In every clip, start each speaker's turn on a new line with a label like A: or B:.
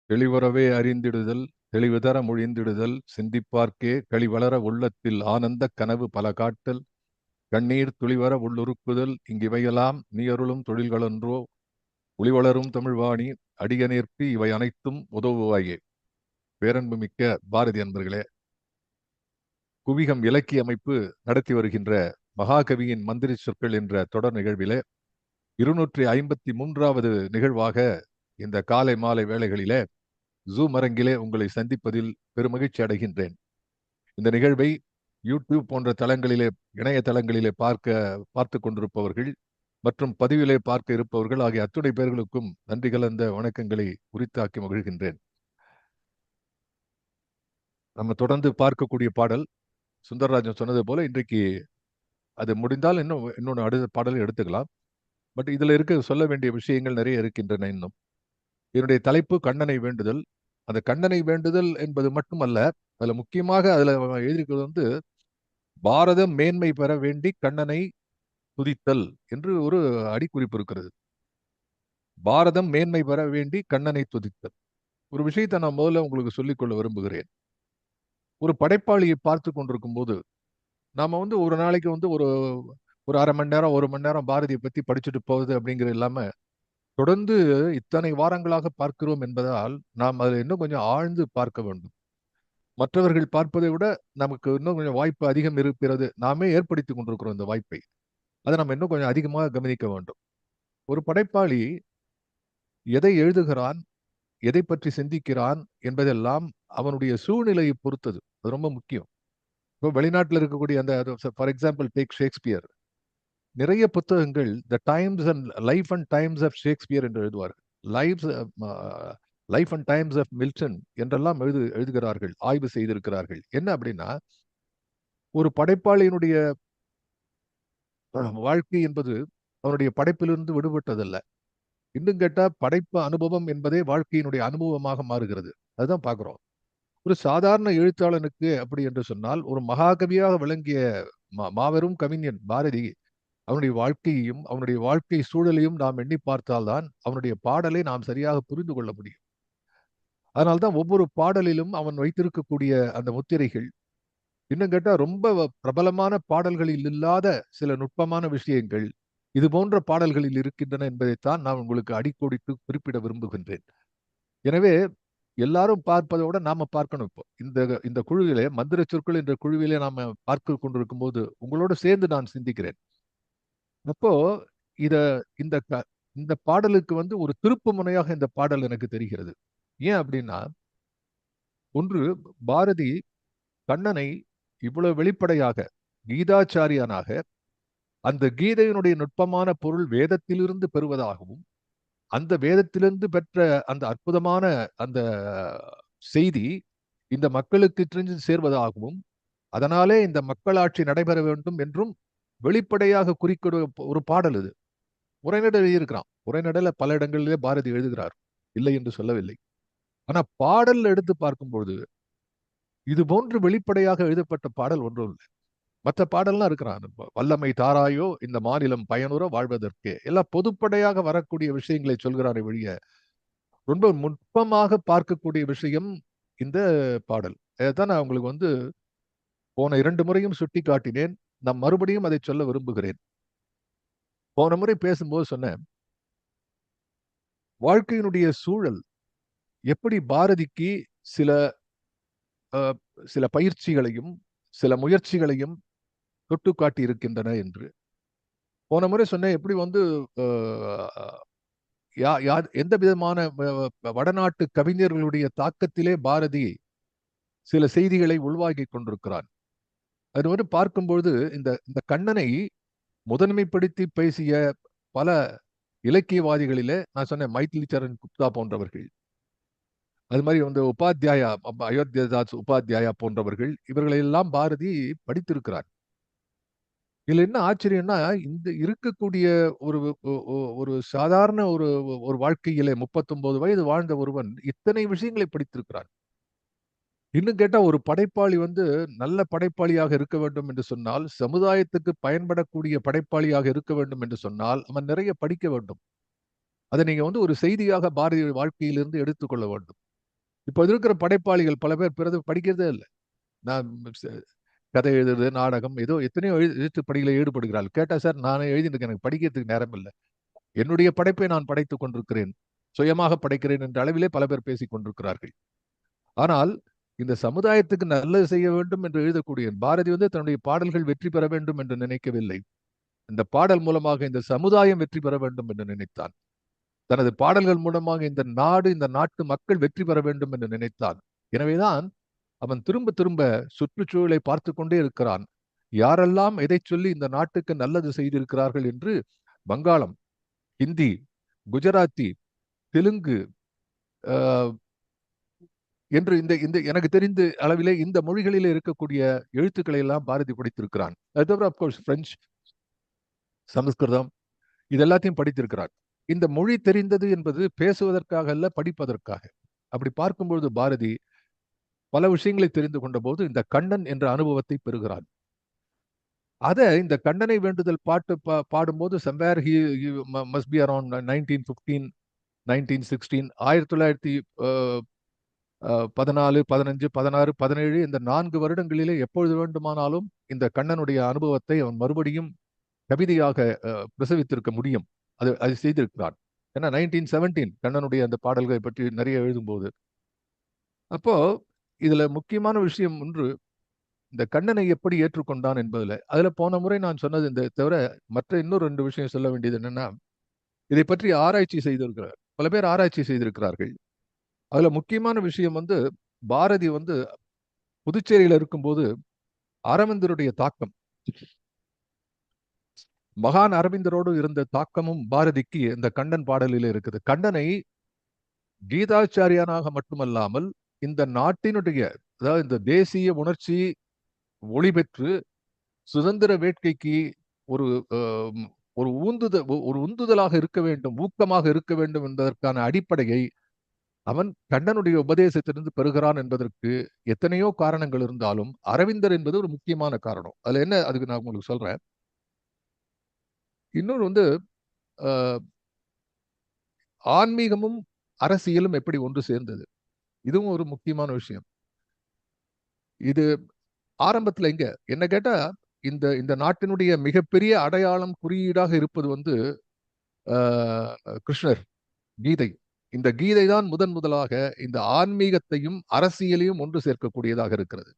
A: தெளிவுறவே அறிந்திடுதல் தெளிவுதர மொழிந்திடுதல் சிந்திப்பார்க்கே களிவளர உள்ளத்தில் ஆனந்தக் கனவு பல காட்டல் கண்ணீர் துளிவர உள்ளுருக்குதல் இங்கிவையெல்லாம் நீயருளும் தொழில்களன்றோ ஒளிவளரும் தமிழ்வாணி அடியநேர்க்கு இவை அனைத்தும் உதவுவாயே. பேரன்புமிக்க பாரதி அன்பர்களே, குவிகம் இலக்கிய அமைப்பு நடத்தி வருகின்ற மகாகவியின் மந்திரி சொற்கள் என்ற தொடர் நிகழ்விலே 253வது நிகழ்வாக இந்த காலை மாலை வேளைகளிலே ஜூம் அரங்கிலே உங்களை சந்திப்பதில் பெருமகிழ்ச்சி அடைகின்றேன். இந்த நிகழ்வை யூடியூப் போன்ற தளங்களிலே இணையதளங்களிலே பார்த்து கொண்டிருப்பவர்கள் மற்றும் பதிவிலே பார்க்க இருப்பவர்கள் ஆகிய அத்துணை பேர்களுக்கும் நன்றி கலந்த வணக்கங்களை உரித்தாக்கி மகிழ்கின்றேன். நம்ம தொடர்ந்து பார்க்கக்கூடிய பாடல் சுந்தரராஜன் சொன்னது போல இன்றைக்கு அது முடிந்தால் இன்னொன்று அடுத்த பாடலை எடுத்துக்கலாம். பட் இதுல சொல்ல வேண்டிய விஷயங்கள் நிறைய இருக்கின்றன. என்னுடைய தலைப்பு கண்ணனை வேண்டுதல். அந்த கண்ணனை வேண்டுதல் என்பது மட்டுமல்ல, அதுல முக்கியமாக அதுல எழுதியிருக்கிறது பாரதம் மேன்மை பெற வேண்டி கண்ணனை துதித்தல் என்று ஒரு அடிக்குறிப்பு இருக்கிறது. பாரதம் மேன்மை பெற வேண்டி கண்ணனை துதித்தல். ஒரு விஷயத்தை நான் முதல்ல உங்களுக்கு சொல்லிக்கொள்ள விரும்புகிறேன். ஒரு படைப்பாளியை பார்த்து கொண்டிருக்கும் போது நாம ஒரு நாளைக்கு ஒரு அரை மணி நேரம் 1 மணி நேரம் பாரதியை பத்தி படிச்சுட்டு போகுது அப்படிங்கிறது இல்லாம தொடர்ந்து இத்தனை வாரங்களாக பார்க்கிறோம் என்பதால் நாம் அதில் இன்னும் கொஞ்சம் ஆழ்ந்து பார்க்க வேண்டும். மற்றவர்கள் பார்ப்பதை விட நமக்கு இன்னும் கொஞ்சம் வாய்ப்பு அதிகம் இருக்கிறது. நாமே ஏற்படுத்தி கொண்டிருக்கிறோம் இந்த வாய்ப்பை. அதை நம்ம இன்னும் கொஞ்சம் அதிகமாக கவனிக்க வேண்டும். ஒரு படைப்பாளி எதை எழுதுகிறான், எதை பற்றி சிந்திக்கிறான் என்பதெல்லாம் அவனுடைய சூழ்நிலையை பொறுத்தது. அது ரொம்ப முக்கியம். இப்போ வெளிநாட்டில் இருக்கக்கூடிய ஃபார் எக்ஸாம்பிள் டேக் ஷேக்ஸ்பியர். நிறைய புத்தகங்கள் the times and life and times of Shakespeare என்று எழுதுவார்கள். Life and times of Milton என்றெல்லாம் எழுதுகிறார்கள், ஆய்வு செய்திருக்கிறார்கள். என்ன அப்படின்னா, ஒரு படைப்பாளியினுடைய வாழ்க்கை என்பது அவனுடைய படைப்பிலிருந்து விடுபட்டதல்ல. இன்னும் கேட்டா படைப்பு அனுபவம் என்பதே வாழ்க்கையினுடைய அனுபவமாக மாறுகிறது. அதுதான் பார்க்கிறோம். ஒரு சாதாரண எழுத்தாளனுக்கு அப்படி என்று சொன்னால், ஒரு மகாகவியாக விளங்கிய மாபெரும் கவிஞன் பாரதி, அவனுடைய வாழ்க்கையையும் அவனுடைய வாழ்க்கை சூழலையும் நாம் எண்ணி பார்த்தால்தான் அவனுடைய பாடலை நாம் சரியாக புரிந்து கொள்ள முடியும். அதனால்தான் ஒவ்வொரு பாடலிலும் அவன் வைத்திருக்கக்கூடிய அந்த முத்திரைகள், இன்னும் கேட்டா ரொம்ப பிரபலமான பாடல்களில் இல்லாத சில நுட்பமான விஷயங்கள் இது போன்ற பாடல்களில் இருக்கின்றன என்பதைத்தான் நான் உங்களுக்கு அடிக்கோடிட்டு குறிப்பிட விரும்புகின்றேன். எனவே எல்லாரும் பார்ப்பதோட நாம பார்க்கணும். இப்போ இந்த இந்த குழுவிலே மந்திர சொற்கள் என்ற குழுவிலே நாம பார்க்க கொண்டிருக்கும் போது உங்களோட சேர்ந்து நான் சிந்திக்கிறேன். அப்போ இத இந்த இந்த பாடலுக்கு ஒரு திருப்பு முனையாக இந்த பாடல் எனக்கு தெரிகிறது. ஏன் அப்படின்னா, ஒன்று, பாரதி கண்ணனை இவ்வளவு வெளிப்படையாக கீதாச்சாரியனாக அந்த கீதையினுடைய நுட்பமான பொருள் வேதத்திலிருந்து பெறுவதாகவும், அந்த வேதத்திலிருந்து பெற்ற அந்த அற்புதமான அந்த செய்தி இந்த மக்களுக்கு சேர்வதாகவும், அதனாலே இந்த மக்களாட்சி நடைபெற வேண்டும் என்றும் வெளிப்படையாக குறிக்கிற ஒரு பாடல் இது. உரைநடை எழுதியிருக்கிறான். உரைநடையில பல இடங்களிலே பாரதி எழுதுகிறார், இல்லை என்று சொல்லவில்லை. ஆனா பாடல் எடுத்து பார்க்கும்பொழுது இது போன்று வெளிப்படையாக எழுதப்பட்ட பாடல் ஒன்றும் இல்லை. மற்ற பாடல்லாம் இருக்கிறான். வல்லமை தாராயோ இந்த மாநிலம் பயனுற வாழ்வதற்கு எல்லாம் பொதுப்படையாக வரக்கூடிய விஷயங்களை சொல்கிறாரை வழிய ரொம்ப நுட்பமாக பார்க்கக்கூடிய விஷயம் இந்த பாடல். அதான் நான் உங்களுக்கு போன 2 முறையும் சுட்டி காட்டினேன். நான் மறுபடியும் அதை சொல்ல விரும்புகிறேன். போன முறை பேசும்போது சொன்னேன், வாழ்க்கையினுடைய சூழல் எப்படி பாரதிக்கு சில சில பயிற்சிகளையும் சில முயற்சிகளையும் தொட்டு காட்டி இருக்கின்றன என்று. போன முறை சொன்னேன், எப்படி எந்த விதமான வடநாட்டு கவிஞர்களுடைய தாக்கத்திலே பாரதி சில செய்திகளை உள்வாங்கிக் கொண்டிருக்கிறான். அது பார்க்கும்பொழுது இந்த இந்த கண்ணனை முதன்மைப்படுத்தி பேசிய பல இலக்கியவாதிகளிலே நான் சொன்னேன், மைதிலி சரண் குப்தா போன்றவர்கள், அது மாதிரி உபாத்தியாயா, அயோத்தியதாஸ் உபாத்தியாயா போன்றவர்கள், இவர்களை எல்லாம் பாரதி படித்திருக்கிறார். இதுல என்ன ஆச்சரியம்னா, இந்த இருக்கக்கூடிய ஒரு ஒரு சாதாரண ஒரு வாழ்க்கையிலே 39 வயது வாழ்ந்த ஒருவன் இத்தனை விஷயங்களை படித்திருக்கிறான். இன்னும் கேட்டா ஒரு படைப்பாளி நல்ல படைப்பாளியாக இருக்க வேண்டும் என்று சொன்னால், சமுதாயத்துக்கு பயன்படக்கூடிய படைப்பாளியாக இருக்க வேண்டும் என்று சொன்னால் அவன் நிறைய படிக்க வேண்டும். அதை நீங்க ஒரு செய்தியாக பாரதி வாழ்க்கையிலிருந்து எடுத்துக்கொள்ள வேண்டும். இப்போ இருக்கிற படைப்பாளிகள் பல பேர் பிறகு படிக்கிறதே இல்லை. நான் கதை எழுதுறது, நாடகம், ஏதோ எத்தனையோ எழுத்து பணிகளை ஈடுபடுகிறார்கள். கேட்டா சார் நானே எழுதிட்டு எனக்கு படிக்கிறதுக்கு நேரம் இல்லை, என்னுடைய படைப்பை நான் படைத்துக் கொண்டிருக்கிறேன், சுயமாக படைக்கிறேன் என்ற அளவிலே பல பேர் பேசிக் கொண்டிருக்கிறார்கள். ஆனால் இந்த சமுதாயத்துக்கு நல்லது செய்ய வேண்டும் என்று எழுதக்கூடிய பாரதி தன்னுடைய பாடல்கள் வெற்றி பெற வேண்டும் என்று நினைக்கவில்லை. இந்த பாடல் மூலமாக இந்த சமுதாயம் வெற்றி பெற வேண்டும் என்று நினைத்தான். தனது பாடல்கள் மூலமாக இந்த நாடு, இந்த நாட்டு மக்கள் வெற்றி பெற வேண்டும் என்று நினைத்தான். எனவேதான் அவன் திரும்ப திரும்ப சுற்றுச்சூழலை பார்த்து கொண்டே இருக்கிறான். யாரெல்லாம் எதை சொல்லி இந்த நாட்டுக்கு நல்லது செய்திருக்கிறார்கள் என்று வங்காளம், ஹிந்தி, குஜராத்தி, தெலுங்கு என்று இந்த இந்த எனக்கு தெரிந்த அளவிலே இந்த மொழிகளிலே இருக்கக்கூடிய எழுத்துக்களை எல்லாம் பாரதி படித்திருக்கிறான். அது தவிர அப்கோர்ஸ் பிரெஞ்சு, சமஸ்கிருதம் இது எல்லாத்தையும் படித்திருக்கிறார். இந்த மொழி தெரிந்தது என்பது பேசுவதற்காக அல்ல, படிப்பதற்காக. அப்படி பார்க்கும்பொழுது பாரதி பல விஷயங்களை தெரிந்து கொண்ட போது இந்த கண்ணன் என்ற அனுபவத்தை பெறுகிறான். அதை இந்த கண்ணனை வேண்டுதல் பாட்டு பாடும்போது somewhere he must be around 1915 1916 1914 15 16 17 இந்த 4 வருடங்களிலே எப்பொழுது வேண்டுமானாலும் இந்த கண்ணனுடைய அனுபவத்தை அவன் மறுபடியும் கவிதையாக பிரசவித்திருக்க முடியும். அது செய்திருக்கிறான். ஏன்னா 1917 கண்ணனுடைய அந்த பாடல்களை பற்றி நிறைய எழுதும்போது, அப்போ இதுல முக்கியமான விஷயம் ஒன்று, இந்த கண்ணனை எப்படி ஏற்றுக்கொண்டான் என்பதுல. அதுல போன முறை நான் சொன்னது இந்த தவிர மற்ற இன்னொரு 2 விஷயம் சொல்ல வேண்டியது என்னன்னா, இதை பற்றி ஆராய்ச்சி செய்திருக்கிறார், பல பேர் ஆராய்ச்சி செய்திருக்கிறார்கள். அதுல முக்கியமான விஷயம் பாரதி புதுச்சேரியில இருக்கும்போது அரவிந்தருடைய தாக்கம், மகான் அரவிந்தரோடு இருந்த தாக்கமும் பாரதிக்கு இந்த கண்ணன் பாடலில் இருக்குது. கண்ணனை கீதாச்சாரியனாக மட்டுமல்லாமல் இந்த நாட்டினுடைய, அதாவது இந்த தேசிய உணர்ச்சி ஒளி பெற்று சுதந்திர வேட்கைக்கு ஒரு ஒரு உந்துதலாக இருக்க வேண்டும், ஊக்கமாக இருக்க வேண்டும் என்பதற்கான அடிப்படையை அவன் கண்ணனுடைய உபதேசத்திலிருந்து பெறுகிறான் என்பதற்கு எத்தனையோ காரணங்கள் இருந்தாலும் அரவிந்தர் என்பது ஒரு முக்கியமான காரணம். அதுல என்ன, அதுக்கு நான் உங்களுக்கு சொல்றேன். இன்னொரு ஆன்மீகமும் அரசியலும் எப்படி ஒன்று சேர்ந்தது, இதுவும் ஒரு முக்கியமான விஷயம். இது ஆரம்பத்துல இங்க என்ன கேட்டா, இந்த இந்த நாட்டினுடைய மிகப்பெரிய அடையாளம், குறியீடாக இருப்பது கிருஷ்ணர், கீதை. இந்த கீதை தான் முதலாக இந்த ஆன்மீகத்தையும் அரசியலையும் ஒன்று சேர்க்கக்கூடியதாக இருக்கிறது.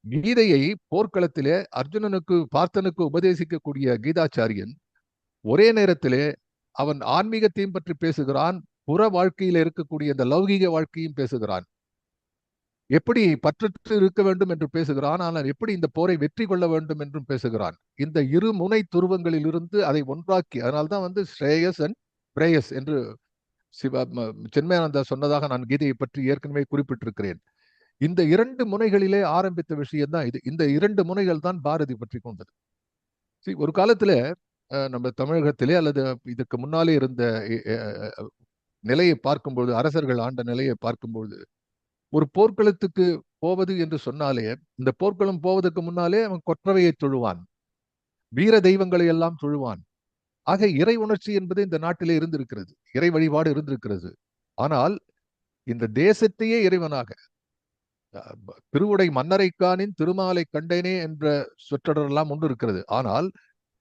A: கீதையை போர்க்களத்திலே அர்ஜுனனுக்கு, பார்த்தனுக்கு உபதேசிக்கக்கூடிய கீதாச்சாரியன் ஒரே நேரத்திலே அவன் ஆன்மீகத்தையும் பற்றி பேசுகிறான், புற வாழ்க்கையில் இருக்கக்கூடிய இந்த லௌகீக வாழ்க்கையும் பேசுகிறான். எப்படி பற்றற்று இருக்க வேண்டும் என்று பேசுகிறான், ஆனால் எப்படி இந்த போரை வெற்றி கொள்ள வேண்டும் என்றும் பேசுகிறான். இந்த இரு முனை துருவங்களில் இருந்து அதை ஒன்றாக்கி, அதனால்தான் ஸ்ரேயஸ் அண்ட் பிரேயஸ் என்று சின்மயானந்தா சொன்னதாக நான் கீதையை பற்றி ஏற்கனவே குறிப்பிட்டிருக்கிறேன். இந்த 2 முனைகளிலே ஆரம்பித்த விஷயம் தான் இது. இந்த 2 முனைகள் தான் பாரதி பற்றி கொண்டது. ஒரு காலத்துல நம்ம தமிழகத்திலே அல்லது இதுக்கு முன்னாலே இருந்த நிலையை பார்க்கும்போது, அரசர்கள் ஆண்ட நிலையை பார்க்கும்போது, ஒரு போர்க்களத்துக்கு போவது என்று சொன்னாலே, இந்த போர்க்களம் போவதற்கு முன்னாலே அவன் கொற்றவையை தொழுவான், வீர தெய்வங்களை எல்லாம் தொழுவான். ஆக இறை உணர்ச்சி என்பது இந்த நாட்டிலே இருந்திருக்கிறது, இறை வழிபாடு இருந்திருக்கிறது. ஆனால் இந்த தேசத்தையே இறைவனாக, திருவுடை மன்னரைக்கானின் திருமாலை கண்டேனே என்ற சொற்றொடர் எல்லாம் ஒன்று இருக்கிறது. ஆனால்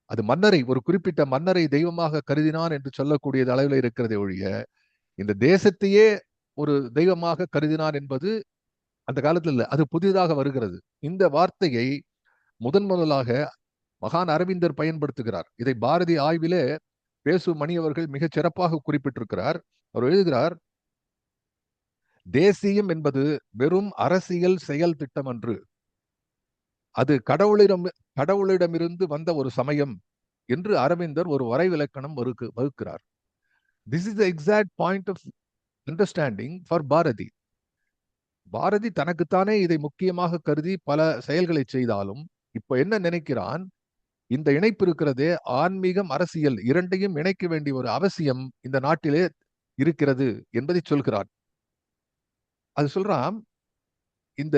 A: அது மன்னரை, ஒரு குறிப்பிட்ட மன்னரை தெய்வமாக கருதினான் என்று சொல்லக்கூடிய அளவில் இருக்கிறதே ஒழிய, இந்த தேசத்தையே ஒரு தெய்வமாக கருதினான் என்பது அந்த காலத்தில் இல்லை, அது புதிதாக வருகிறது. இந்த வார்த்தையை முதலாக மகான் அரவிந்தர் பயன்படுத்துகிறார். இதை பாரதி ஆய்விலே பேசு மணி அவர்கள் மிகச் சிறப்பாக குறிப்பிட்டிருக்கிறார். அவர் எழுதுகிறார், தேசியம் என்பது வெறும் அரசியல் செயல் திட்டம் அன்று, அது கடவுளிடமிருந்து வந்த ஒரு சமயம் என்று அரவிந்தர் ஒரு வரைவிலக்கணம் வகுக்கிறார். This is the exact point of understanding for Bharathi. Bharathi தனக்குத்தானே இதை முக்கியமாக கருதி பல செயல்களை செய்தாலும் இப்ப என்ன நினைக்கிறான், இந்த இணைப்பு இருக்கிறதே, ஆன்மீகம் அரசியல் இரண்டையும் இணைக்க வேண்டிய ஒரு அவசியம் இந்த நாட்டிலே இருக்கிறது என்பதை சொல்கிறான். அது சொல்றான், இந்த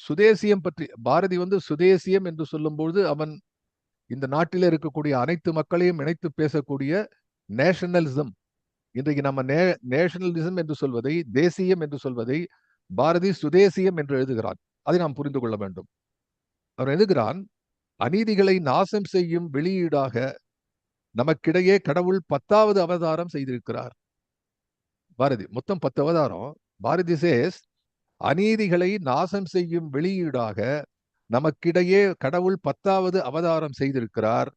A: சுதேசியம் பற்றி பாரதி சுதேசியம் என்று சொல்லும்போது அவன் இந்த நாட்டிலே இருக்கக்கூடிய அனைத்து மக்களையும் இணைத்து பேசக்கூடிய நேஷனலிசம் இன்றைக்கு நம்ம நேஷனலிசம் என்று சொல்வதை, தேசியம் என்று சொல்வதை பாரதி சுதேசியம் என்று எழுதுகிறான். அதை நாம் புரிந்து கொள்ள வேண்டும். அவர் எழுதுகிறான், அநீதிகளை நாசம் செய்யும் வெளியீடாக நமக்கிடையே கடவுள் 10வது அவதாரம் செய்திருக்கிறார். பாரதி மொத்தம் 10 அவதாரம். பாரதி சேஸ், அநீதிகளை நாசம் செய்யும் வெளியீடாக நமக்கிடையே கடவுள் 10வது அவதாரம் செய்திருக்கிறார்.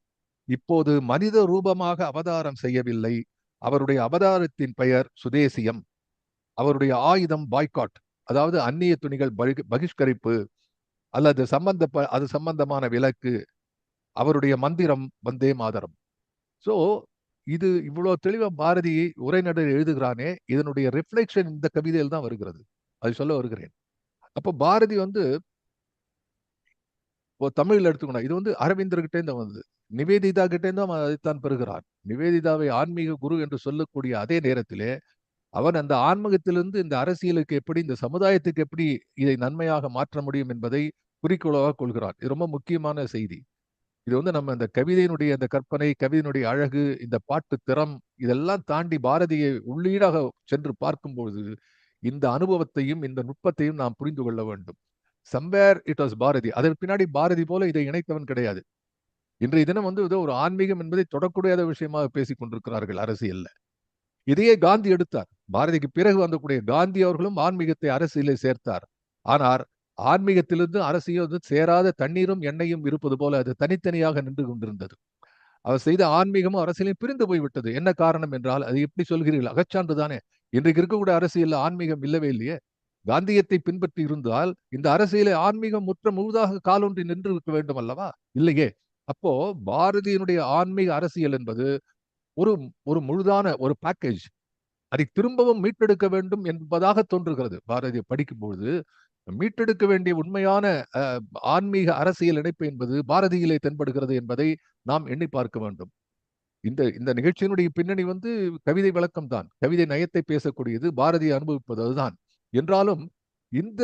A: இப்போது மனித ரூபமாக அவதாரம் செய்யவில்லை. அவருடைய அவதாரத்தின் பெயர் சுதேசியம். அவருடைய ஆயுதம் பாய்காட், அதாவது அந்நிய துணிகள் பகிஷ்கரிப்பு அல்லது அது சம்பந்தமான விலக்கு. அவருடைய மந்திரம் வந்தே மாதரம். சோ இது இவ்வளவு தெளிவா பாரதி உரைநடை எழுதுகிறானே, இதனுடைய ரிஃப்ளெக்ஷன் இந்த கவிதையில் தான் வருகிறது. அது சொல்ல வருகிறேன். அப்போ பாரதி தமிழ்ல எடுத்துக்கணும். இது அரவிந்தர்கிட்டே தான் வந்தது. நிவேதிதா கிட்டே தான் அதைத்தான் பெறுகிறான். நிவேதிதாவை ஆன்மீக குரு என்று சொல்லக்கூடிய அதே நேரத்திலே அவன் அந்த ஆன்மீகத்திலிருந்து இந்த அரசியலுக்கு எப்படி, இந்த சமுதாயத்துக்கு எப்படி இதை நன்மையாக மாற்ற முடியும் என்பதை குறிக்கோளாக கொள்கிறான். இது ரொம்ப முக்கியமான செய்தி. இது நம்ம இந்த கவிதையினுடைய அந்த கற்பனை, கவிதையினுடைய அழகு, இந்த பாட்டு திறம், இதெல்லாம் தாண்டி பாரதியை உள்ளீடாக சென்று பார்க்கும்போது இந்த அனுபவத்தையும் இந்த நுட்பத்தையும் நாம் புரிந்து கொள்ள வேண்டும். Somewhere it was Bharati. அதற்கு பின்னாடி பாரதி போல இதை இணைத்தவன் கிடையாது. இன்றைய தினம் ஒரு ஆன்மீகம் என்பதை தொடக்கூடாத விஷயமாக பேசிக் கொண்டிருக்கிறார்கள் அரசியல்ல. இதையே காந்தி எடுத்தார். பாரதிக்கு பிறகு வந்தக்கூடிய காந்தி அவர்களும் ஆன்மீகத்தை அரசியலில் சேர்த்தார். ஆனால் ஆன்மீகத்திலிருந்து அரசியல் சேராத தண்ணீரும் எண்ணெயும் இருப்பது போல அது தனித்தனியாக நின்று கொண்டிருந்தது. அவர் செய்த ஆன்மீகமும் அரசியலையும் பிரிந்து போய்விட்டது. என்ன காரணம் என்றால், அது எப்படி சொல்கிறீர்கள்? அகச்சான்று தானே. இன்றைக்கு இருக்கக்கூடிய அரசியல் ஆன்மீகம் இல்லவே இல்லையே. காந்தியத்தை பின்பற்றி இருந்தால் இந்த அரசியலை ஆன்மீகம் முழுதாக காலொன்றி நின்று இருக்க வேண்டும் அல்லவா? இல்லையே. அப்போ பாரதியினுடைய ஆன்மீக அரசியல் என்பது ஒரு ஒரு முழுதான ஒரு பேக்கேஜ். அதை திரும்பவும் மீட்டெடுக்க வேண்டும் என்பதாக தோன்றுகிறது. பாரதியை படிக்கும் பொழுது மீட்டெடுக்க வேண்டிய உண்மையான ஆன்மீக அரசியல் இணைப்பு என்பது பாரதியிலே தென்படுகிறது என்பதை நாம் எண்ணி பார்க்க வேண்டும். இந்த இந்த நிகழ்ச்சியினுடைய பின்னணி கவிதை விளக்கம் தான். கவிதை நயத்தை பேசக்கூடியது, பாரதியை அனுபவிப்பது அதுதான். என்றாலும் இந்த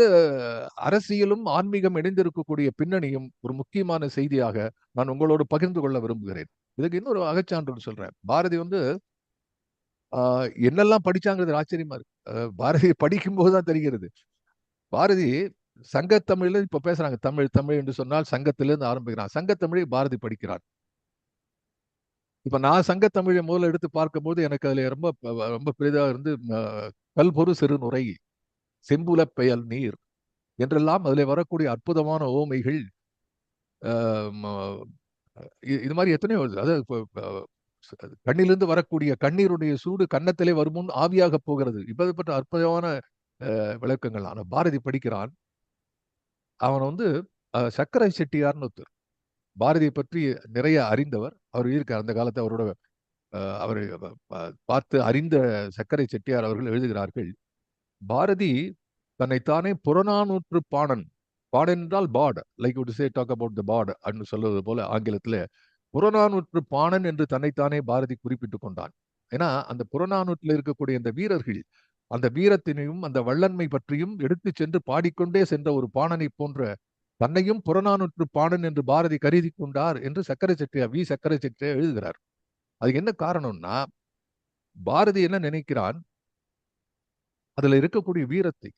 A: அரசியலும் ஆன்மீகம் இணைந்திருக்கக்கூடிய பின்னணியும் ஒரு முக்கியமான செய்தியாக நான் உங்களோடு பகிர்ந்து கொள்ள விரும்புகிறேன். இதுக்கு இன்னொரு அகச்சான்று சொல்றேன். பாரதி என்னெல்லாம் படிச்சாங்கிறது ஆச்சரியமா இருக்கு. பாரதியை படிக்கும் போதுதான் தெரிகிறது. பாரதி சங்கத்தமிழ்ல இப்ப பேசுறாங்க. தமிழ் தமிழ் என்று சொன்னால் சங்கத்திலிருந்து ஆரம்பிக்கிறான். சங்கத்தமிழை பாரதி படிக்கிறார். இப்ப நான் சங்கத்தமிழை முதல்ல எடுத்து பார்க்கும்போது எனக்கு அதுல ரொம்ப ரொம்ப பெரிதாக இருந்து கல்பொரு சிறுநுரை, செம்புல பெயல் நீர் என்றெல்லாம் அதில் வரக்கூடிய அற்புதமான ஓமைகள், இது மாதிரி எத்தனையோ வருது. அதாவது கண்ணிலிருந்து வரக்கூடிய கண்ணீருடைய சூடு கன்னத்திலே வருமுன் ஆவியாக போகிறது. இப்படிப்பட்ட அற்புதமான விளக்கங்கள். ஆனா பாரதி படிக்கிறான். அவன் சக்கரை செட்டியார்னு ஒருத்தர், பாரதியை பற்றி நிறைய அறிந்தவர். அவர் இருக்கார். அந்த காலத்தை அவரோட அவரை பார்த்து அறிந்த சக்கரை செட்டியார் அவர்கள் எழுதுகிறார்கள், பாரதி தன்னைத்தானே புறநானூற்று பாணன், பாடன் என்றால் bard, like to say talk about the bard அப்படின்னு சொல்வது போல ஆங்கிலத்தில் புறநானூற்று பாணன் என்று தன்னைத்தானே பாரதி குறிப்பிட்டுக் கொண்டான். ஏன்னா அந்த புறநானூற்றில் இருக்கக்கூடிய அந்த வீரர்கள் அந்த வீரத்தினையும் அந்த வள்ளன்மை பற்றியும் எடுத்து சென்று பாடிக்கொண்டே சென்ற ஒரு பாணனை போன்ற தன்னையும் புறநானூற்று பாணன் என்று பாரதி கருதி கொண்டார் என்று சக்கரை செட்டியார், வி சக்கரை செட்டியார் எழுதுகிறார். அதுக்கு என்ன காரணம்னா, பாரதி என்ன நினைக்கிறான், அதுல இருக்கக்கூடிய வீரத்தை,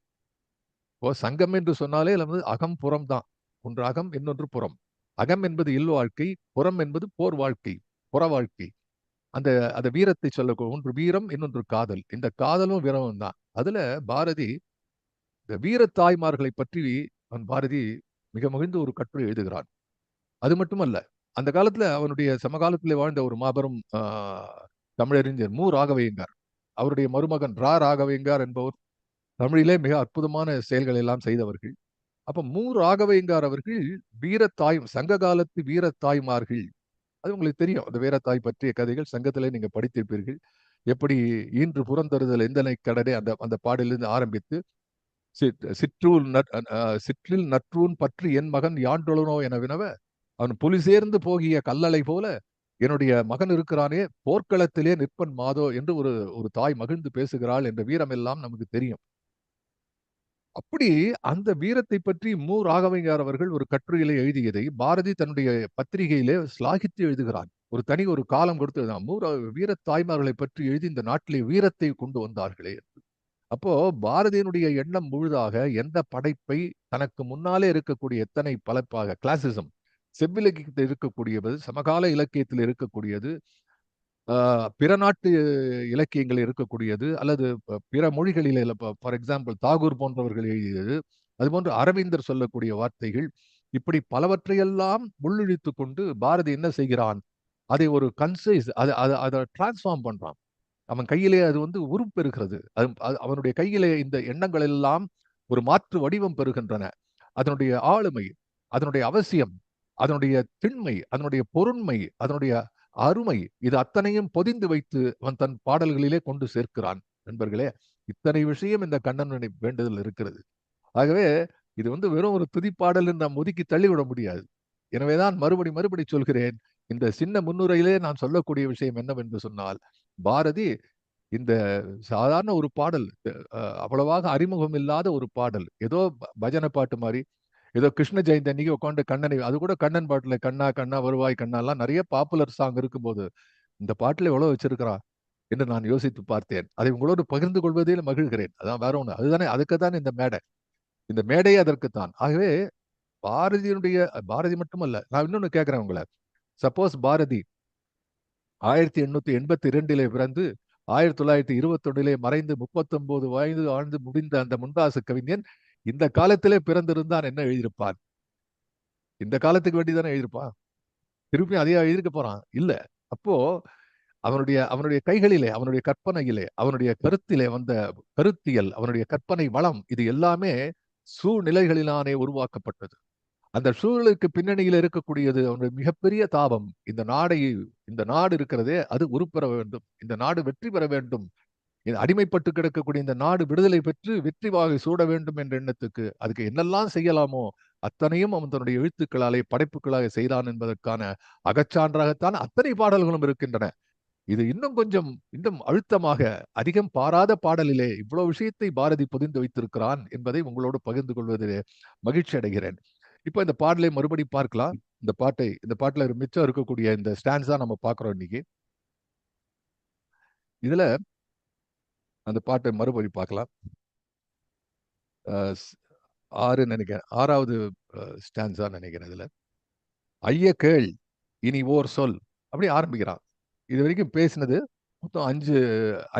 A: சங்கம் என்று சொன்னாலே அகம் புறம் தான். ஒன்று அகம், இன்னொன்று புறம். அகம் என்பது இல் வாழ்க்கை, புறம் என்பது போர் வாழ்க்கை, புற வாழ்க்கை. அந்த அந்த வீரத்தை சொல்ல, ஒன்று வீரம், இன்னொன்று காதல். இந்த காதலும் வீரமும் தான். அதுல பாரதி இந்த வீர தாய்மார்களை பற்றி பாரதி மிக மகிழ்ந்து ஒரு கட்டுரை எழுதுகிறான். அது மட்டுமல்ல, அந்த காலத்துல அவனுடைய சமகாலத்தில் வாழ்ந்த ஒரு மாபெரும் தமிழறிஞர் மு ராகவையங்கார், அவருடைய மருமகன் ரா ராகவையங்கார் என்பவர் தமிழிலே மிக அற்புதமான செயல்கள் எல்லாம் செய்தவர்கள். அப்ப மு ராகவையங்கார் அவர்கள் வீரத்தாய், சங்க காலத்து வீரத்தாய்மார்கள், அது உங்களுக்கு தெரியும். அந்த வீரத்தாய் பற்றிய கதைகள் சங்கத்திலே நீங்க படித்திருப்பீர்கள். எப்படி ஈன்று புறந்தருதல் எந்தனை கடனே அந்த அந்த பாடலிருந்து ஆரம்பித்து சிற்றில் நற்றூன் பற்றி என் மகன் யாண்டொழனோ என வினவ அவன் புலி சேர்ந்து போகிய கல்லலை போல என்னுடைய மகன் இருக்கிறானே போர்க்களத்திலே நிற்பன் மாதோ என்று ஒரு ஒரு தாய் மகிழ்ந்து பேசுகிறாள் என்ற வீரம் எல்லாம் நமக்கு தெரியும். அப்படி அந்த வீரத்தை பற்றி மு ராகவையார் அவர்கள் ஒரு கட்டுரையிலே எழுதியதை பாரதி தன்னுடைய பத்திரிகையிலே ஸ்லாகித்து எழுதுகிறான். ஒரு தனி ஒரு காலம் கொடுத்ததுதான். வீர தாய்மார்களை பற்றி எழுதி இந்த நாட்டிலே வீரத்தை கொண்டு வந்தார்களே. அப்போ பாரதியினுடைய எண்ணம் முழுதாக எந்த படைப்பை தனக்கு முன்னாலே இருக்கக்கூடிய எத்தனை பலப்பாக கிளாசிசம் செவ்விலக்கியத்தில் இருக்கக்கூடியது, சமகால இலக்கியத்தில் இருக்கக்கூடியது, பிற நாட்டு இலக்கியங்கள் இருக்கக்கூடியது, அல்லது பிற மொழிகளில் ஃபார் எக்ஸாம்பிள் தாகூர் போன்றவர்கள் எழுதியது, அதுபோன்று அரவிந்தர் சொல்லக்கூடிய வார்த்தைகள், இப்படி பலவற்றையெல்லாம் உள்ளிழித்து கொண்டு பாரதி என்ன செய்கிறான், அதை ஒரு கன்சைஸ் அதை டிரான்ஸ்ஃபார்ம் பண்றான். அவன் கையிலே அது உருப்பெறுகிறது. அவனுடைய கையிலே இந்த எண்ணங்கள் எல்லாம் ஒரு மாற்று வடிவம் பெறுகின்றன. அதனுடைய ஆளுமை, அதனுடைய அவசியம், அதனுடைய திண்மை, அதனுடைய பொருண்மை, அதனுடைய அருமை, இது அத்தனையும் பொதிந்து வைத்து அவன் தன் பாடல்களிலே கொண்டு சேர்க்கிறான். நண்பர்களே, இத்தனை விஷயம் இந்த கண்ணனுடைய வேண்டுதல் இருக்கிறது. ஆகவே இது வெறும் ஒரு துதிப்பாடல் நாம் ஒதுக்கி தள்ளிவிட முடியாது. எனவேதான் மறுபடி சொல்கிறேன், இந்த சின்ன முன்னுரையிலே நான் சொல்லக்கூடிய விஷயம் என்னவென்று சொன்னால், பாரதி இந்த சாதாரண ஒரு பாடல், அவ்வளவாக அறிமுகம் இல்லாத ஒரு பாடல், ஏதோ பஜனை பாட்டு மாதிரி, ஏதோ கிருஷ்ண ஜெயந்தி அன்னைக்கு உட்காந்து கண்ணனை, அது கூட கண்ணன் பாட்டுல கண்ணா கண்ணா வருவாய் கண்ணா எல்லாம் நிறைய பாப்புலர் சாங் இருக்கும்போது இந்த பாட்டுல எவ்வளவு வச்சிருக்கிறா என்று நான் யோசித்து பார்த்தேன். அதை உங்களோடு பகிர்ந்து கொள்வதில் மகிழ்கிறேன். அதான் வேற ஒண்ணு, அதுதானே, அதுக்குத்தான் இந்த மேடை, இந்த மேடையே அதற்குத்தான். ஆகவே பாரதி மட்டுமல்ல, நான் இன்னொன்னு கேட்கிறேன் உங்களை. சப்போஸ் பாரதி 1882 பிறந்து 1921 மறைந்து 39 வயது ஆழ்ந்து முடிந்த அந்த முண்டாசு கவிஞன் இந்த காலத்திலே பிறந்திருந்தான் என்ன எழுதியிருப்பான்? இந்த காலத்துக்கு வேண்டிதானே எழுதியிருப்பான். திருப்பி அதையா எழுதியிருக்க போறான்? இல்ல. அப்போ அவனுடைய கைகளிலே, அவனுடைய கற்பனையிலே, அவனுடைய கருத்திலே வந்த கருத்தியல், அவனுடைய கற்பனை வளம், இது எல்லாமே சூழ்நிலைகளிலானே உருவாக்கப்பட்டது. அந்த சூழலுக்கு பின்னணியில் இருக்கக்கூடியது அவனுடைய மிகப்பெரிய தாபம். இந்த நாடு இருக்கிறதே, அது உருப்பெற வேண்டும், இந்த நாடு வெற்றி பெற வேண்டும், அடிமைப்பட்டு கிடக்கக்கூடிய இந்த நாடு விடுதலை பெற்று வெற்றி வாகை சூட வேண்டும் என்ற எண்ணத்துக்கு அதுக்கு என்னெல்லாம் செய்யலாமோ அத்தனையும் அவன் தன்னுடைய எழுத்துக்களாலே படைப்புகளாக செய்தான் என்பதற்கான அகச்சான்றாகத்தான் அத்தனை பாடல்களும் இருக்கின்றன. இது இன்னும் அழுத்தமாக அதிகம் பாராத பாடலிலே இவ்வளவு விஷயத்தை பாரதி பொதிந்து வைத்திருக்கிறான் என்பதை உங்களோடு பகிர்ந்து கொள்வதிலே மகிழ்ச்சி அடைகிறேன். இப்ப இந்த பாடலை மறுபடி பார்க்கலாம். இந்த பாட்டுல மிச்சம் இருக்கக்கூடிய இந்த ஸ்டாண்ட்ஸா நம்ம பார்க்கிறோம் இன்னைக்கு. இதுல அந்த பாட்டை மறுபடி பார்க்கலாம். 6 நினைக்கிறேன், 6வது ஸ்டாண்ட்ஸா நினைக்கிறேன். இதுல ஐய கேள் இனி ஓர் சொல் அப்படி ஆரம்பிக்கிறான். இது வரைக்கும் பேசினது மொத்தம்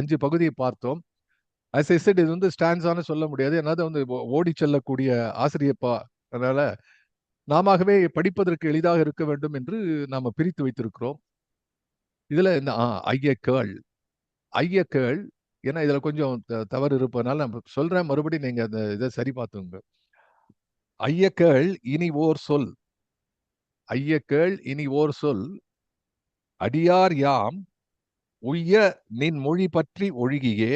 A: 5 பகுதியை பார்த்தோம். as I said, இது ஸ்டாண்ட்ஸான்னு சொல்ல முடியாது. என்னது ஓடி செல்லக்கூடிய ஆசிரியப்பா, அதனால நாமவே படிப்பதற்கு எளிதாக இருக்க வேண்டும் என்று நாம பிரித்து வைத்திருக்கிறோம். இதுல இந்த ஐய கேள், ஏன்னா இதுல கொஞ்சம் தவறு இருப்பதனால நான் சொல்றேன், மறுபடியும் நீங்க அந்த இதை சரி பார்த்துங்க. ஐய கேள் இனி ஓர் சொல், ஐய கேள் இனி ஓர் சொல், அடியார் யாம் உய்ய நின் மொழி பற்றி ஒழுகியே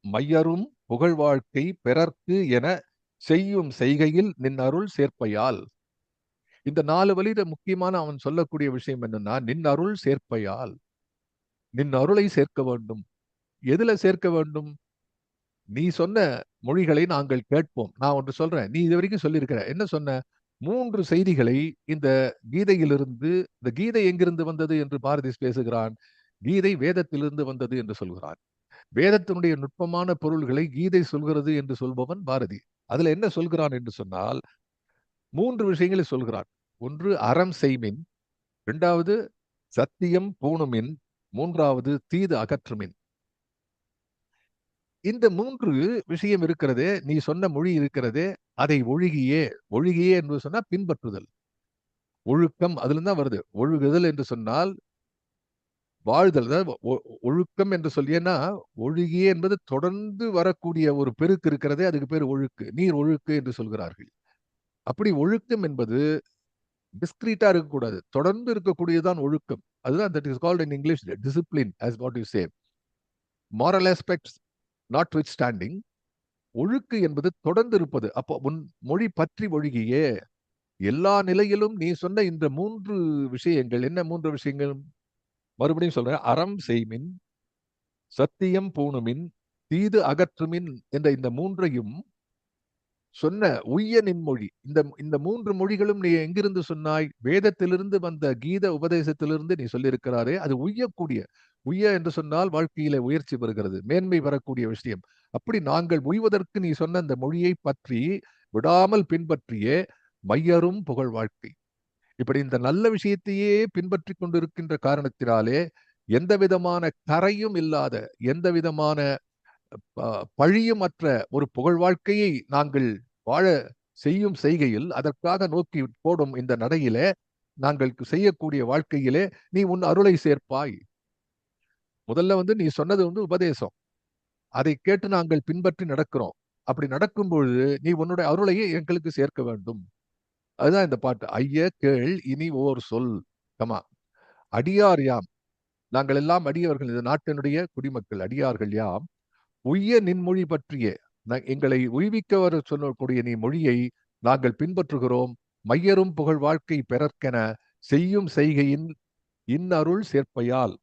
A: மையரும் புகழ் வாழ்க்கை பிறர்க்கு என செய்யும் செய்கையில் நின் அருள் சேர்ப்பையால். இந்த 4 வழியில முக்கியமான அவன் சொல்லக்கூடிய விஷயம் என்னன்னா, நின் அருள் சேர்ப்பையால், நின் அருளை சேர்க்க வேண்டும். எதுல சேர்க்க வேண்டும்? நீ சொன்ன மொழிகளை நாங்கள் கேட்போம். நான் ஒன்று சொல்றேன், நீ இது வரைக்கும் சொல்லியிருக்கிற, என்ன சொன்ன? 3 செய்திகளை இந்த கீதையிலிருந்து, இந்த கீதை எங்கிருந்து வந்தது என்று பாரதி பேசுகிறான். கீதை வேதத்திலிருந்து வந்தது என்று சொல்கிறான். வேதத்தினுடைய நுட்பமான பொருள்களை கீதை சொல்கிறது என்று சொல்பவன் பாரதி. அதுல என்ன சொல்கிறான் என்று சொன்னால், 3 விஷயங்களை சொல்கிறான். ஒன்று அறம் செய்மின், 2வது சத்தியம் பூணுமின், 3வது தீது அகற்றுமின். இந்த 3 விஷயம் இருக்கிறதே, நீ சொன்ன மொழி இருக்கிறதே, அதை ஒழுகியே என்று சொன்னா பின்பற்றுதல், ஒழுக்கம், அதுல தான் வருது. ஒழுகுதல் என்று சொன்னால் வாழ்தல். ஒழுக்கம் என்று சொல்லியன்னா, ஒழுகியே என்பது தொடர்ந்து வரக்கூடிய ஒரு பெருக்கு இருக்கிறதே, அதுக்கு பேர் ஒழுக்கு, நீர் ஒழுக்கு என்று சொல்கிறார்கள். அப்படி ஒழுக்கம் என்பது டிஸ்கிரீட்டா இருக்கக்கூடாது, தொடர்ந்து இருக்கக்கூடியதான் ஒழுக்கம். அதுதான் that is called in English discipline, as what you say. Moral aspects notwithstanding, ஒழுக்கு என்பது தொடர்ந்து இருப்பது. அப்போ உன் மொழி பற்றி ஒழுகியே, எல்லா நிலையிலும் நீ சொன்ன இந்த 3 விஷயங்கள் என்ன? 3 விஷயங்கள் மறுபடியும் சொல்றேன். அறம் செய்மின், சத்தியம் பூணுமின், தீது அகற்றுமின் என்ற இந்த 3ஐயும் சொன்ன உய்ய நின்மொழி, இந்த இந்த 3 மொழிகளும் நீ எங்கிருந்து சொன்னாய்? வேதத்திலிருந்து வந்த கீத உபதேசத்திலிருந்து நீ சொல்லியிருக்கிறாரே, அது உய்யக்கூடிய, உய்ய என்று சொன்னால் வாழ்க்கையில உயர்ச்சி பெறுகிறது, மேன்மை பெறக்கூடிய விஷயம். அப்படி நாங்கள் உய்வதற்கு நீ சொன்ன அந்த மொழியை பற்றி விடாமல் பின்பற்றியே மையரும் புகழ் வாழ்க்கை. இப்படி இந்த நல்ல விஷயத்தையே பின்பற்றி கொண்டிருக்கின்ற காரணத்தினாலே எந்த விதமான கரையும் இல்லாத, எந்த விதமான பழியும் அற்ற ஒரு புகழ் வாழ்க்கையை நாங்கள் வாழ செய்யும் செய்கையில், அதற்காக நோக்கி போடும் இந்த நடையிலே, நாங்கள் செய்யக்கூடிய வாழ்க்கையிலே நீ உன் அருளை சேர்ப்பாய். முதல்ல வந்து நீ சொன்னது வந்து உபதேசம், அதை கேட்டு நாங்கள் பின்பற்றி நடக்கிறோம். அப்படி நடக்கும் பொழுது நீ உன்னுடைய அருளையே எங்களுக்கு சேர்க்க வேண்டும். அதுதான் இந்த பாட்டு. ஐய கேள் இனி ஓர் சொல். கமா அடியார் யாம், நாங்கள் எல்லாம் அடியவர்கள், இந்த நாட்டினுடைய குடிமக்கள் அடியார்கள் யாம். உய்ய நின்மொழி பற்றிய எங்களை உய்விக்க வர சொல்லக்கூடிய நீ மொழியை நாங்கள் பின்பற்றுகிறோம். மையரும் புகழ் வாழ்க்கை பெறற்கென செய்யும் செய்கையின் இன்னருள் சேர்ப்பையால்,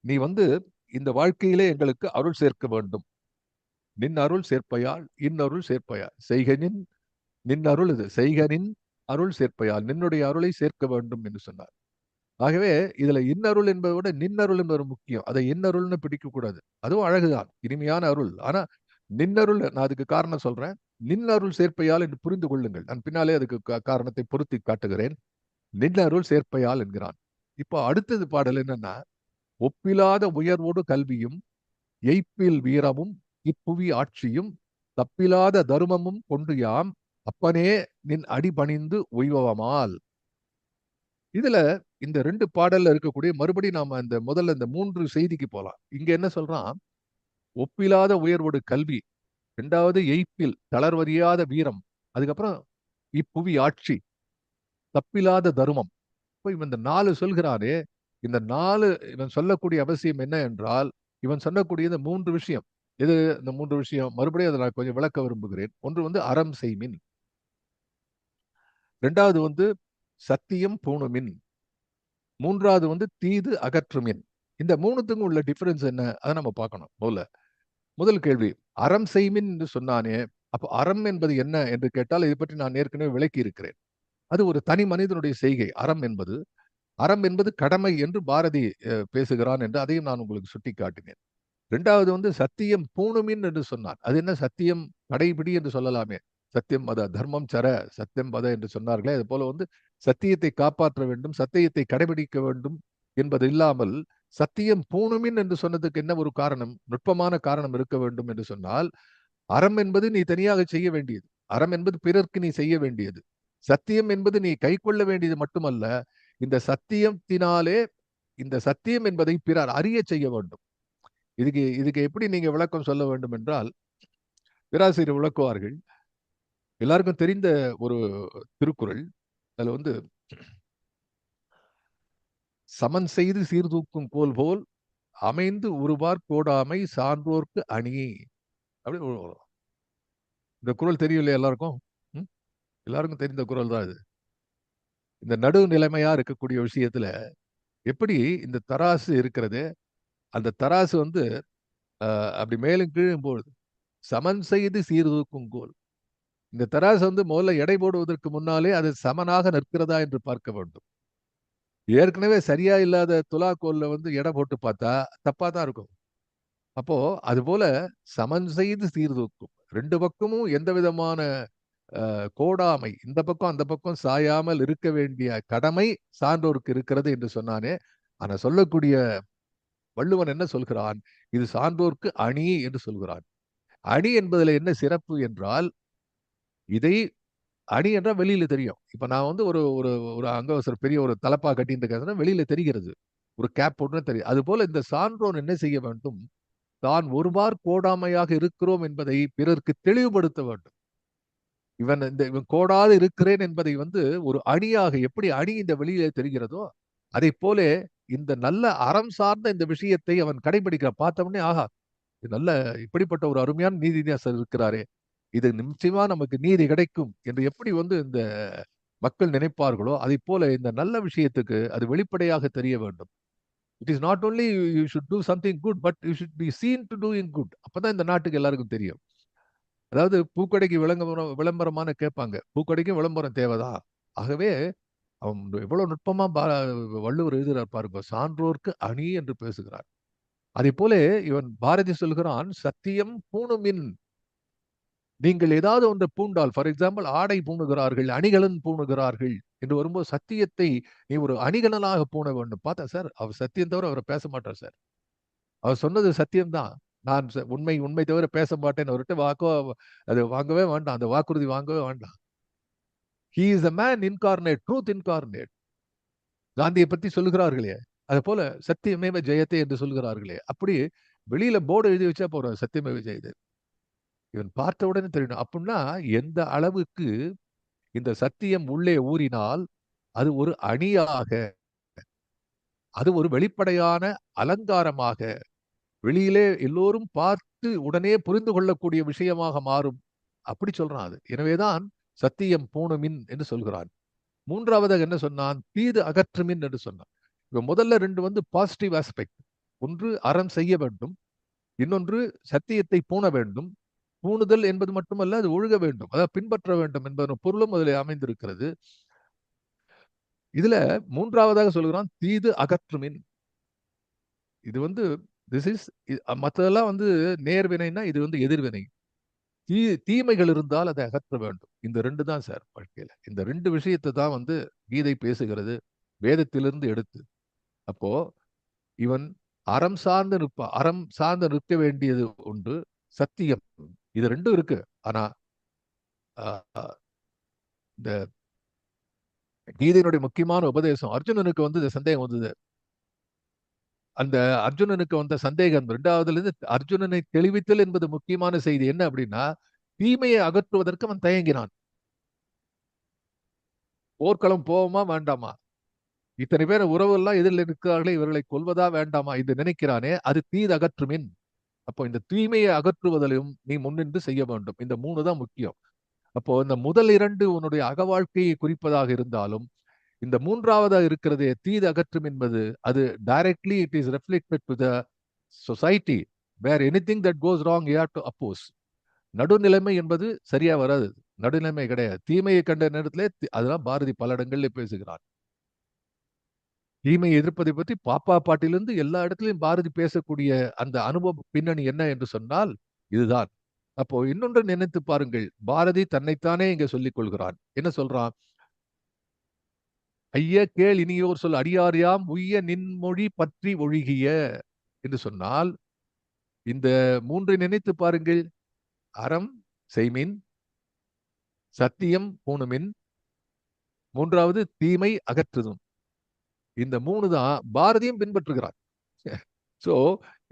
A: நீ வந்து இந்த வாழ்க்கையிலே எங்களுக்கு அருள் சேர்க்க வேண்டும். நின் அருள் சேர்ப்பையால், இன்னருள் சேர்ப்பையால், செய்கனின் நின் அருள், இது செய்கனின் அருள் சேர்ப்பையால், நின்னுடைய அருளை சேர்க்க வேண்டும் என்று சொன்னார். ஆகவே இதுல இன்னருள் என்பதை விட நின்னருள் என்பது முக்கியம். அதை இன்னருள்னு பிடிக்க கூடாது. அதுவும் அழகுதான், இனிமையான அருள். ஆனா நின்னருள், நான் அதுக்கு காரணம் சொல்றேன். நின்னருள் சேர்ப்பையால் என்று புரிந்து கொள்ளுங்கள். நான் பின்னாலே அதுக்கு காரணத்தை பொருத்தி காட்டுகிறேன். நின்னருள் சேர்ப்பையால் என்கிறான். இப்போ அடுத்தது பாடல் என்னன்னா, ஒப்பிலாத உயர்வோடு கல்வியும் எய்ப்பில் வீரமும் இப்புவி ஆட்சியும் தப்பிலாத தருமமும் கொண்டு யாம் அப்பனே நின் அடிபணிந்து உய்வமால். இதுல இந்த 2 பாடல்ல இருக்கக்கூடிய மறுபடி நாம இந்த முதல்ல இந்த 3 செய்திக்கு போலாம். இங்க என்ன சொல்றான்? ஒப்பிலாத உயர்வோடு கல்வி, 2வது எய்ப்பில் தளர்வறியாத வீரம், அதுக்கப்புறம் இப்புவி ஆட்சி, தப்பிலாத தருமம். இப்போ இவன் இந்த 4 சொல்கிறானே, இந்த 4 இவன் சொல்லக்கூடிய அவசியம் என்ன என்றால், இவன் சொல்லக்கூடிய இந்த 3 விஷயம். எது இந்த 3 விஷயம்? மறுபடியும் அதை நான் கொஞ்சம் விளக்க விரும்புகிறேன். ஒன்று வந்து அறம் செய்மின், 2வது வந்து சத்தியம் பூணுமின், 3வது வந்து தீது அகற்றுமின். இந்த 3த்துக்கும் உள்ள டிஃபரன்ஸ் என்ன? அதை நம்ம பார்க்கணும். முதல் கேள்வி, அறம் செய்மின் என்று சொன்னானே, அப்போ அறம் என்பது என்ன என்று கேட்டால், இதை பற்றி நான் ஏற்கனவே விளக்கி இருக்கிறேன். அது ஒரு தனி மனிதனுடைய செய்கை. அறம் என்பது கடமை என்று பாரதி பேசுகிறான் என்று அதையும் நான் உங்களுக்கு சுட்டி காட்டினேன். 2வது வந்து சத்தியம் பூணுமின் என்று சொன்னான். அது என்ன? சத்தியம் கடைபிடி என்று சொல்லலாமே. சத்தியம் மத தர்மம் சர சத்தியம் பத என்று சொன்னார்களே, அது போல வந்து சத்தியத்தை காப்பாற்ற வேண்டும், சத்தியத்தை கடைபிடிக்க வேண்டும் என்பது இல்லாமல், சத்தியம் பூணுமின் என்று சொன்னதுக்கு என்ன ஒரு காரணம், நுட்பமான காரணம் இருக்க வேண்டும் என்று சொன்னால், அறம் என்பது நீ தனியாக செய்ய வேண்டியது, அறம் என்பது பிறர்க்கு நீ செய்ய வேண்டியது, சத்தியம் என்பது நீ கை கொள்ள வேண்டியது மட்டுமல்ல, இந்த சத்தியத்தினாலே இந்த சத்தியம் என்பதை பிறர் அறிய செய்ய வேண்டும். இதுக்கு இதுக்கு எப்படி நீங்க விளக்கம் சொல்ல வேண்டும் என்றால், பேராசிரியர் விளக்குவார்கள். எல்லாருக்கும் தெரிந்த ஒரு திருக்குறள். அதுல வந்து சமன் செய்து சீர்தூக்கும் கோல் போல் அமைந்து உருவார் கோடாமை சான்றோர்க்கு அணி. அப்படி இந்த குறள் தெரியும் இல்லையா எல்லாருக்கும்? ம்? எல்லாருக்கும் தெரிந்த குறள் தான் இது. இந்த நடுநிலைமையா இருக்கக்கூடிய விஷயத்துல எப்படி இந்த தராசு இருக்கிறது, அந்த தராசு வந்து அப்படி மேலும் கீழும் போகுது. சமன் செய்து சீர்தூக்கும் கோல். இந்த தராசு வந்து முதல்ல எடை போடுவதற்கு முன்னாலே அது சமனாக நிற்கிறதா என்று பார்க்க வேண்டும். ஏற்கனவே சரியா இல்லாத துலாக்கோல்ல வந்து எடை போட்டு பார்த்தா தப்பா தான் இருக்கும். அப்போ அதுபோல சமன் செய்து சீர்தூக்கும், 2 பக்கமும் எந்த விதமான கோடாமை, இந்த பக்கம் அந்த பக்கம் சாயாமல் இருக்க வேண்டிய கடமை சான்றோருக்கு இருக்கிறது என்று சொன்னானே. ஆனா சொல்லக்கூடிய வள்ளுவன் என்ன சொல்கிறான்? இது சான்றோர்க்கு அணி என்று சொல்கிறான். அணி என்பதுல என்ன சிறப்பு என்றால், இதை அணி என்றால் வெளியில தெரியும். இப்ப நான் வந்து ஒரு ஒரு ஒரு அங்கவஸ்திரம் பெரிய ஒரு தலப்பா கட்டிட்டு இருக்கேன்னா வெளியில தெரிகிறது. ஒரு கேப் போட்டுன்னு தெரியும். அதுபோல இந்த சான்றோன் என்ன செய்ய வேண்டும்? தான் ஒருபார் கோடாமையாக இருக்கிறோம் என்பதை பிறருக்கு தெளிவுபடுத்த வேண்டும். இவன் கோடாது இருக்கிறேன் என்பதை வந்து ஒரு அணியாக, எப்படி அணி இந்த வெளியிலே தெரிகிறதோ, அதை போல இந்த நல்ல அறம் சார்ந்த இந்த விஷயத்தை அவன் கடைபிடிக்க பார்த்த உடனே, ஆஹா, இது நல்ல இப்படிப்பட்ட ஒரு அருமையான நீதிநேசர் இருக்கிறாரே, இது நிச்சயமா நமக்கு நீதி கிடைக்கும் என்று எப்படி வந்து இந்த மக்கள் நினைப்பார்களோ, அதை போல இந்த நல்ல விஷயத்துக்கு அது வெளிப்படையாக தெரிய வேண்டும். It is not only you should do something good, but you should be seen to doing good. அப்பதான் இந்த நாட்டுக்கு எல்லாருக்கும் தெரியும். அதாவது பூக்கடைக்கு விளம்பரமான கேட்பாங்க, பூக்கடைக்கும் விளம்பரம் தேவைதான். ஆகவே அவன் எவ்வளவு நுட்பமா வள்ளுவர் எழுதுகிறார் பாருங்க. சான்றோர்க்கு அணி என்று பேசுகிறார். அதே போல இவன் பாரதி சொல்கிறான், சத்தியம் பூணுமின். நீங்கள் ஏதாவது ஒன்றை பூண்டால், ஃபார் எக்ஸாம்பிள் ஆடை பூணுகிறார்கள், அணிகலன் பூணுகிறார்கள் என்று வரும்போது சத்தியத்தை நீ ஒரு அணிகலனாக பூண வேண்டும். பார்த்தா சார், அவர் சத்தியம் தவிர அவரை பேச மாட்டார் சார். அவர் சொன்னது சத்தியம்தான். நான் உண்மை உண்மை தவிர பேச மாட்டேன். அவர்கிட்ட அது வாங்கவே வேண்டாம். அந்த வாக்குறுதி வாங்கவே வேண்டாம். He is a man incarnate, truth incarnate. காந்தியை பத்தி சொல்லுகிறார்களே, அது போல சத்தியமேவ ஜெயத்தே என்று சொல்கிறார்களே, அப்படி வெளியில போர்டு எழுதி வச்சா போறோம், சத்தியமேவ ஜெயதே. இவன் பார்த்த உடனே தெரியணும். அப்படின்னா எந்த அளவுக்கு இந்த சத்தியம் உள்ளே ஊறினால் அது ஒரு அணியாக, அது ஒரு வெளிப்படையான அலங்காரமாக, வெளியிலே எல்லோரும் பார்த்து உடனே புரிந்து கொள்ளக்கூடிய விஷயமாக மாறும். அப்படி சொல்றான் அது. எனவேதான் சத்தியம் பூணுமின் என்று சொல்கிறான். மூன்றாவதாக என்ன சொன்னான்? தீது அகற்றுமின் என்று சொன்னான். இப்ப முதல்ல ரெண்டு பாசிட்டிவ் ஆஸ்பெக்ட். ஒன்று அறம் செய்ய வேண்டும், இன்னொன்று சத்தியத்தை பூண வேண்டும். பூணுதல் என்பது மட்டுமல்ல, அது ஒழுக வேண்டும், அதாவது பின்பற்ற வேண்டும் என்பதன் பொருளும் அதில் அமைந்திருக்கிறது. இதுல மூன்றாவதாக சொல்கிறான் தீது அகற்றுமின். இது திஸ் இஸ் மற்றதெல்லாம் நேர்வினைனா, இது எதிர்வினை. தீமைகள் இருந்தால் அதை அகற்ற வேண்டும். இந்த ரெண்டு தான் சார் வாழ்க்கையில. இந்த ரெண்டு விஷயத்தை தான் கீதை பேசுகிறது, வேதத்திலிருந்து எடுத்து. அப்போ இவன் அறம் சார்ந்து அறம் சார்ந்து நிற்க வேண்டியது உண்டு, சத்தியம், இது ரெண்டும் இருக்கு. ஆனா இந்த கீதையினுடைய முக்கியமான உபதேசம், அர்ஜுனனுக்கு இந்த சந்தேகம் வந்தது. அந்த அர்ஜுனனுக்கு வந்த சந்தேகம் இரண்டாவதுல இருந்து அர்ஜுனனை தெளிவித்தல் என்பது முக்கியமான செய்தி. என்ன அப்படின்னா, தீமையை அகற்றுவதற்கு அவன் தயங்கினான். போர்க்களம் போவோமா வேண்டாமா, இத்தனை பேர் உறவு எல்லாம் எதிரில் இருக்கிறார்களே, இவர்களை கொல்வதா வேண்டாமா என்று நினைக்கிறானே, அது தீது அகற்றுமின். அப்போ இந்த தீமையை அகற்றுவதிலும் நீ முன்னின்று செய்ய வேண்டும். இந்த மூணு தான் முக்கியம். அப்போ இந்த முதல் இரண்டு உன்னுடைய அக வாழ்க்கையை குறிப்பதாக இருந்தாலும், இந்த மூன்றாவதாக இருக்கிறதே தீது அகற்றும் என்பது, அது directly it is reflected to the society where anything that goes wrong you have to oppose. நடுநிலைமை என்பது சரியா வராது. நடுநிலைமை கிடையாது. தீமையை கண்ட நேரத்திலே அதெல்லாம் பாரதி பல இடங்கள்ல பேசுகிறார். தீமையை எதிர்ப்பதை பற்றி பாப்பா பாட்டிலிருந்து எல்லா இடத்திலையும் பாரதி பேசக்கூடிய அந்த அனுபவ பின்னணி என்ன என்று சொன்னால் இதுதான். அப்போ இன்னொன்று நினைத்து பாருங்கள், பாரதி தன்னைத்தானே இங்க சொல்லிக் கொள்கிறான். என்ன சொல்றான்? ஐய கேள் இனியோர் சொல் அடியாரியாம் உய்ய நின்மொழி பற்றி ஒழுகிய என்று சொன்னால், இந்த மூன்றை நினைத்து பாருங்கள். அறம் செய்மின், சத்தியம் பூணுமின், மூன்றாவது தீமை அகற்றுதும். இந்த மூணு தான் பாரதியும் பின்பற்றுகிறார். சோ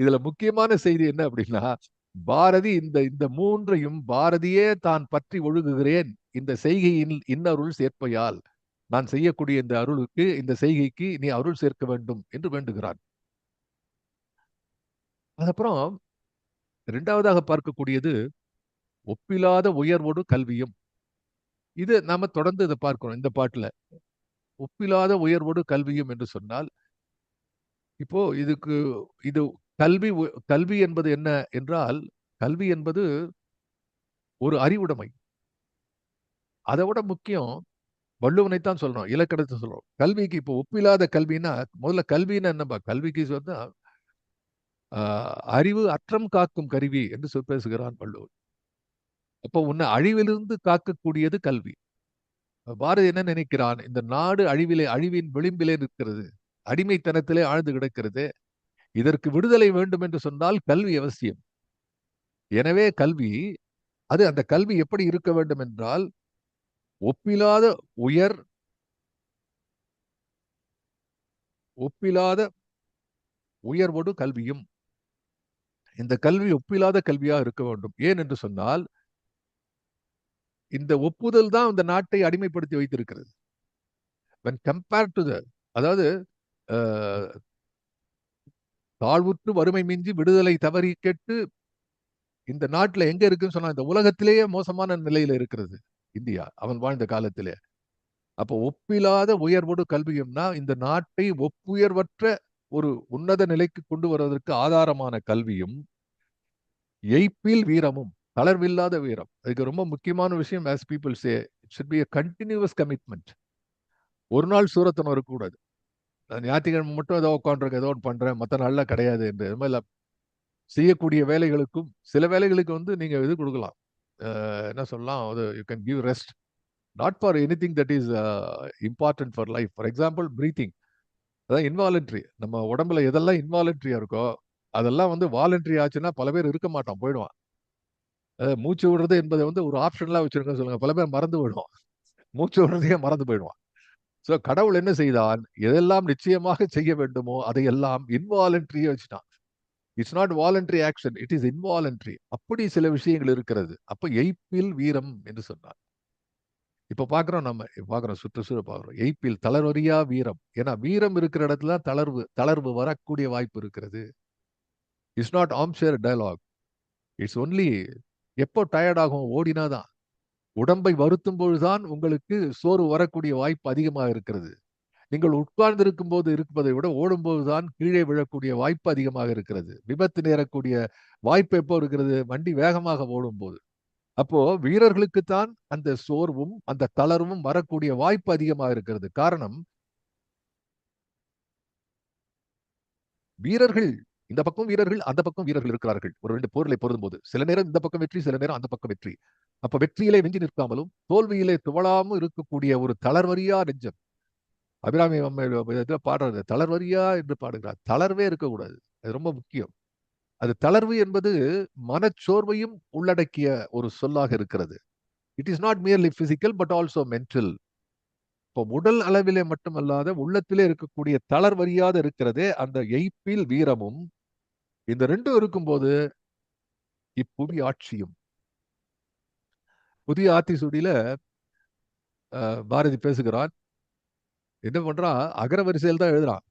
A: இதுல முக்கியமான செய்தி என்ன அப்படின்னா, பாரதி இந்த இந்த மூன்றையும் பாரதியே தான் பற்றி ஒழுகுகிறேன், இந்த செய்கையின் இன்னருள் சேர்ப்பையால் நான் செய்யக்கூடிய இந்த அருளுக்கு, இந்த செய்கைக்கு நீ அருள் சேர்க்க வேண்டும் என்று வேண்டுகிறான். அதுக்கப்புறம் இரண்டாவதாக பார்க்கக்கூடியது ஒப்பிலாத உயர்வோடு கல்வியும். இது நாம தொடர்ந்து இதை பார்க்கிறோம் இந்த பாட்டுல. ஒப்பிலாத உயர்வோடு கல்வியும் என்று சொன்னால், இப்போ இது கல்வி. கல்வி என்பது என்ன என்றால், கல்வி என்பது ஒரு அறிவுடைமை. அதை விட முக்கியம் வள்ளுவனைத்தான் சொல்றோம், இலக்கணத்தை சொல்றோம். கல்விக்கு இப்போ ஒப்பில்லாத கல்வின்னா, முதல்ல கல்வின்னா என்னப்பா? கல்விக்கு அறிவு அற்றம் காக்கும் கருவி என்று பேசுகிறான் வள்ளுவர். அப்போ உன்னை அழிவிலிருந்து காக்கக்கூடியது கல்வி. பாரதி என்ன நினைக்கிறான்? இந்த நாடு அழிவின் விளிம்பிலே நிற்கிறது, அடிமைத்தனத்திலே ஆழ்ந்து கிடக்கிறது. இதற்கு விடுதலை வேண்டும் என்று சொன்னால் கல்வி அவசியம். எனவே கல்வி, அந்த கல்வி எப்படி இருக்க வேண்டும் என்றால், ஒப்பிலாத உயர்வோடு கல்வியும். இந்த கல்வி ஒப்பிலாத கல்வியா இருக்க வேண்டும். ஏன் என்று சொன்னால், இந்த ஒப்புதல் தான் இந்த நாட்டை அடிமைப்படுத்தி வைத்திருக்கிறது. when compared to the, அதாவது தாழ்வுற்று வறுமை மிஞ்சி விடுதலை தவறி கெட்டு இந்த நாட்டில் எங்க இருக்குன்னு சொன்னா, இந்த உலகத்திலேயே மோசமான நிலையில இருக்கிறது இந்தியா அவன் வாழ்ந்த காலத்திலே. அப்போ ஒப்பிலாத உயர்வோடு கல்வியும்னா, இந்த நாட்டை ஒப்புயர்வற்ற ஒரு உன்னத நிலைக்கு கொண்டு வருவதற்கு ஆதாரமான கல்வியும், எய்ப்பில் வீரமும். தளர்வில்லாத வீரம். அதுக்கு ரொம்ப முக்கியமான விஷயம், as people say, it should be a continuous commitment. ஒரு நாள் சூரத்தனம் இருக்கக்கூடாது. ஞாயிற்றுக்கிழமை மட்டும் ஏதோ உட்காந்துருக்க, ஏதோ ஒன்று பண்றேன், மற்ற நாள்ல கிடையாது என்று. அது மாதிரி செய்யக்கூடிய வேலைகளுக்கும் சில வேலைகளுக்கு வந்து நீங்க இது கொடுக்கலாம். என்ன சொல்லலாம், அது you can give rest. Not for anything that is important for life. For example breathing, அதான் இன்வாலன்ட்ரி. நம்ம உடம்புல எதெல்லாம் இன்வாலன்ட்ரியா இருக்கோ அதெல்லாம் வந்து வாலண்டரி ஆச்சுன்னா பல பேர் இருக்க மாட்டான், போயிடுவான். மூச்சு விடுறது என்பதை வந்து ஒரு ஆப்ஷனலா வச்சிருக்க சொல்லுங்க. பல பேர் மறந்து போயிடுவான், மூச்சு விடுறதையே மறந்து போயிடுவான். ஸோ கடவுள் என்ன செய்தான், எதெல்லாம் நிச்சயமாக செய்ய வேண்டுமோ அதையெல்லாம் இன்வாலண்டரியா வச்சுட்டான். It's not voluntary action, it is involuntary. அப்படி சில விஷயங்கள் இருக்கிறது. அப்ப எய்ப்பில் வீரம் என்று சொன்னார். இப்ப பாக்குறோம், நம்ம பாக்குறோம், சுற்றுச்சூழல் பாக்குறோம், எய்ப்பில் தளர்வறியா வீரம். ஏன்னா வீரம் இருக்கிற இடத்துல தளர்வு தளர்வு வரக்கூடிய வாய்ப்பு இருக்கிறது. It's not armchair dialogue. It's only எப்போ டயர்ட் ஆகும், ஓடினாதான். உடம்பை வருத்தும் பொழுதுதான் உங்களுக்கு சோறு வரக்கூடிய வாய்ப்பு அதிகமாக இருக்கிறது. நீங்கள் உட்கார்ந்து இருக்கும் போது இருப்பதை விட ஓடும்போதுதான் கீழே விழக்கூடிய வாய்ப்பு அதிகமாக இருக்கிறது. விபத்து நேரக்கூடிய வாய்ப்பு எப்போ இருக்கிறது, வண்டி வேகமாக ஓடும் போது. அப்போ வீரர்களுக்குத்தான் அந்த சோர்வும் அந்த தளர்வும் வரக்கூடிய வாய்ப்பு அதிகமாக இருக்கிறது. காரணம், வீரர்கள் இந்த பக்கம் வீரர்கள், அந்த பக்கம் வீரர்கள் இருக்கிறார்கள். ஒரு ரெண்டு போர்களை பொருந்தும் போது சில நேரம் இந்த பக்கம் வெற்றி, சில நேரம் அந்த பக்கம் வெற்றி. அப்ப வெற்றியிலே வெஞ்சி நிற்காமலும் தோல்வியிலே துவளாமல் இருக்கக்கூடிய ஒரு தளர்வறியா நெஞ்சம். அபிராமி அம்மை இதுல பாடுறது தளர்வறியா என்று பாடுகிறார். தளர்வே இருக்கக்கூடாது, அது ரொம்ப முக்கியம். அது தளர்வு என்பது மனச்சோர்வையும் உள்ளடக்கிய ஒரு சொல்லாக இருக்கிறது. It is not merely physical but also mental. இப்போ உடல் அளவிலே மட்டுமல்லாத உள்ளத்திலே இருக்கக்கூடிய தளர்வறியாத இருக்கிறதே அந்த எய்ப்பில் வீரமும். இந்த ரெண்டும் இருக்கும்போது இப்புவி ஆட்சியும். புதிய ஆத்திசூடியில பாரதி பேசுகிறான். என்ன பண்றான், அகர வரிசையில் தான் எழுதுறான்.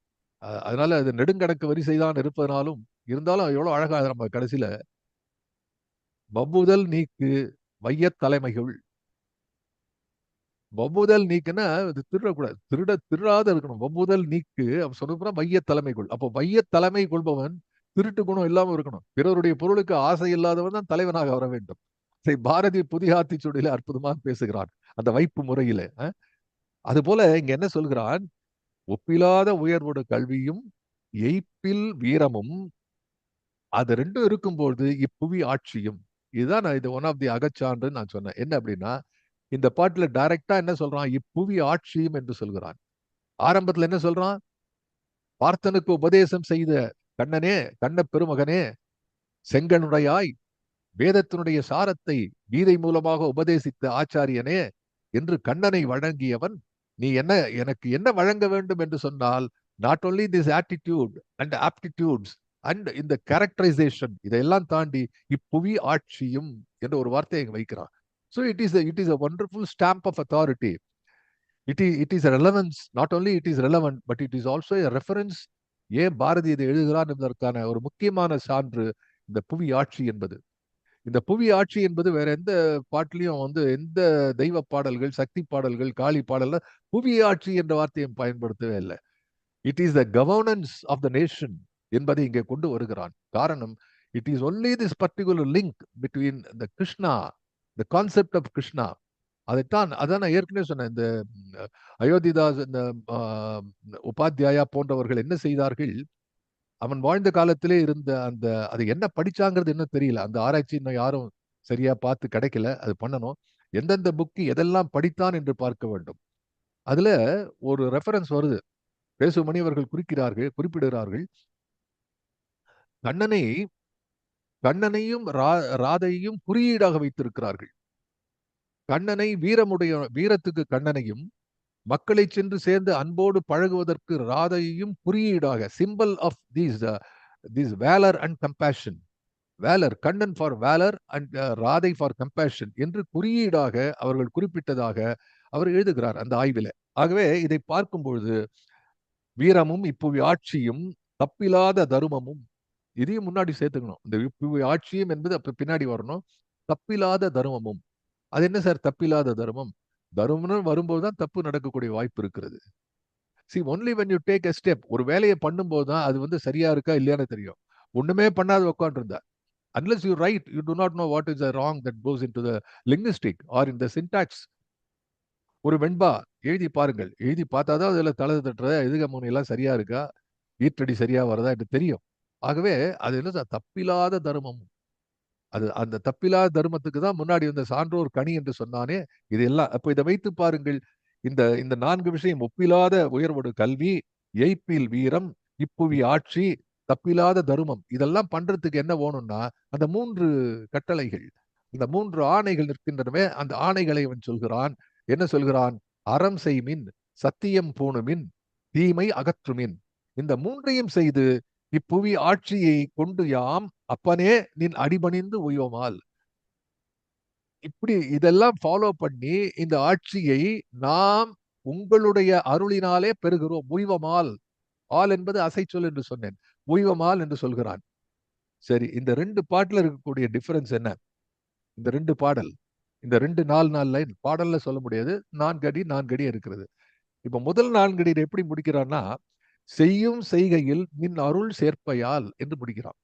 A: அதனால அது நெடுங்கணக்கு வரிசை தான் இருப்பதனாலும் இருந்தாலும் எவ்வளவு அழகா நம்ம கடைசியில வவ்வுதல் நீக்கு வையத் தலைமைகள். வவ்வுதல் நீக்குன்னா இது திருடக்கூடாது, திருடாத இருக்கணும். வவ்வுதல் நீக்கு அவன் சொன்ன வைய தலைமைக்குள். அப்போ வைய தலைமை கொள்பவன் திருட்டு குணம் இல்லாம இருக்கணும். பிறருடைய பொருளுக்கு ஆசை இல்லாதவன் தான் தலைவனாக வர வேண்டும். பாரதி புதிய ஆத்திச்சூடியில அற்புதமாக பேசுகிறான் அந்த வைப்பு முறையில. அது போல இங்க என்ன சொல்கிறான், ஒப்பிலாத உயர்வோடு கல்வியும் எய்ப்பில் வீரமும், அது ரெண்டும் இருக்கும்போது இப்புவி ஆட்சியும். இதுதான் நான் இது ஒன் ஆஃப் தி அகச்சான்று நான் சொன்னேன். என்ன அப்படின்னா, இந்த பாட்டுல டைரக்டா என்ன சொல்றான், இப்புவி ஆட்சியும் என்று சொல்கிறான். ஆரம்பத்துல என்ன சொல்றான், பார்த்தனுக்கு உபதேசம் செய்த கண்ணனே, கண்ண பெருமகனே, செங்கனுடையாய் வேதத்தினுடைய சாரத்தை கீதை மூலமாக உபதேசித்த ஆச்சாரியனே என்று கண்ணனை வழங்கியவன், நீ என்ன எனக்கு என்ன வழங்க வேண்டும் என்று சொன்னால், not only this attitude and aptitudes and இந்த கேரக்டரைசேஷன், இதையெல்லாம் தாண்டி இப்புவி ஆட்சியும் என்ற ஒரு வார்த்தையை வைக்கிறான். So it is a wonderful stamp of authority. It is a relevance. Not only it is relevant, but it is also a reference. ஏன் பாரதி இதை எழுதுகிறான் என்பதற்கான ஒரு முக்கியமான சான்று இந்த புவி ஆட்சி என்பது. இந்த புவி ஆட்சி என்பது வேற எந்த பாட்டிலையும் வந்து எந்த தெய்வ பாடல்கள், சக்தி பாடல்கள், காளி பாடல்ல புவி ஆட்சி என்ற வார்த்தையை பயன்படுத்தவே இல்லை. It is the governance of the nation என்பதை இங்கே கொண்டு வருகிறான். காரணம், it is only this particular link between the Krishna, the concept of Krishna. அதான் நான் ஏற்கனவே சொன்னேன். இந்த அயோத்திதாஸ், இந்த உபாத்தியாயா போன்றவர்கள் என்ன செய்தார்கள், அவன் வாழ்ந்த காலத்திலே இருந்த அந்த அது என்ன படிச்சாங்கிறது இன்னும் தெரியல. அந்த ஆராய்ச்சி இன்னும் யாரும் சரியா பார்த்து கிடைக்கல. அது பண்ணணும். எந்தெந்த புக்கு எதெல்லாம் படித்தான் என்று பார்க்க வேண்டும். அதுல ஒரு ரெஃபரன்ஸ் வருது. பேசுமணி அவர்கள் குறிப்பிடுகிறார்கள், கண்ணனை கண்ணனையும் ராதையும் குறியீடாக வைத்திருக்கிறார்கள். கண்ணனை வீரத்துக்கு கண்ணனையும், மக்களை சென்று சேர்ந்து அன்போடு பழகுவதற்கு ராதையையும் குறியீடாக, symbol of these valour and compassion. Valour, Kannan for valour and Radhai for compassion என்று குறியீடாக அவர்கள் குறிப்பிட்டதாக அவர் எழுதுகிறார் அந்த ஆய்வில. ஆகவே இதை பார்க்கும் பொழுது வீரமும் இப்புவி ஆட்சியும் தப்பில்லாத தருமமும், இதையும் முன்னாடி சேர்த்துக்கணும். இந்த இப்புவி ஆட்சியும் என்பது அப்ப பின்னாடி வரணும். தப்பில்லாத தருமமும். அது என்ன சார் தப்பில்லாத தர்மம்? தர்மம்னு வரும்போது தான் தப்பு நடக்கக்கூடிய வாய்ப்பு இருக்கிறது. See, only when you take a step, ஒரு வேலையை பண்ணும்போது தான் அது வந்து சரியா இருக்கா இல்லையான்னு தெரியும். ஒண்ணுமே பண்ணாத உட்காந்துருந்தா, unless you write, you do not know what is the wrong that goes into the linguistic or in the syntax. ஒரு வெண்பா எழுதி பாருங்கள். எழுதி பார்த்தா தான் அதில் தலை தட்டுற எதுக முனை எல்லாம் சரியா இருக்கா, ஈற்றடி சரியா வருதா என்று தெரியும். ஆகவே அது என்ன தப்பில்லாத தர்மம். அது அந்த தப்பில்லாத தர்மத்துக்கு தான் முன்னாடி வந்த சான்றோர் கனி என்று சொன்னானே. இது எல்லாம் அப்ப இதை வைத்து பாருங்கள். இந்த இந்த 4 விஷயம்: ஒப்பிலாத உயர்வொடு கல்வி, எய்ப்பில் வீரம், இப்புவி ஆட்சி, தப்பில்லாத தருமம். இதெல்லாம் பண்றதுக்கு என்ன வேணும்னா அந்த 3 கட்டளைகள், இந்த 3 ஆணைகள் நிற்கின்றனவே, அந்த ஆணைகளை அவன் சொல்கிறான். என்ன சொல்கிறான்? அறம் செய்மின், சத்தியம் பூணுமின், தீமை அகற்றுமின். இந்த 3ஐயும் செய்து இப்புவி ஆட்சியை கொண்டு யாம் அப்பனே நின் அடிபணிந்து உய்யோமால். இப்படி இதெல்லாம் ஃபாலோ பண்ணி இந்த ஆட்சியை நாம் உங்களுடைய அருளினாலே பெறுகிறோம். உய்வமால். ஆல் என்பது அசைச்சொல் என்று சொன்னேன். உய்வமால் என்று சொல்கிறான். சரி, இந்த 2 பாட்டுல இருக்கக்கூடிய டிஃபரன்ஸ் என்ன? இந்த 2 பாடல், இந்த 2 4 லைன் பாடல்ல சொல்ல முடியாது. 4 அடி 4 அடி இருக்கிறது. இப்ப முதல் 4 அடியில் எப்படி முடிக்கிறான்னா, செய்யும் செய்கையில் நின் அருள் சேர்ப்பையால் என்று முடிக்கிறான்.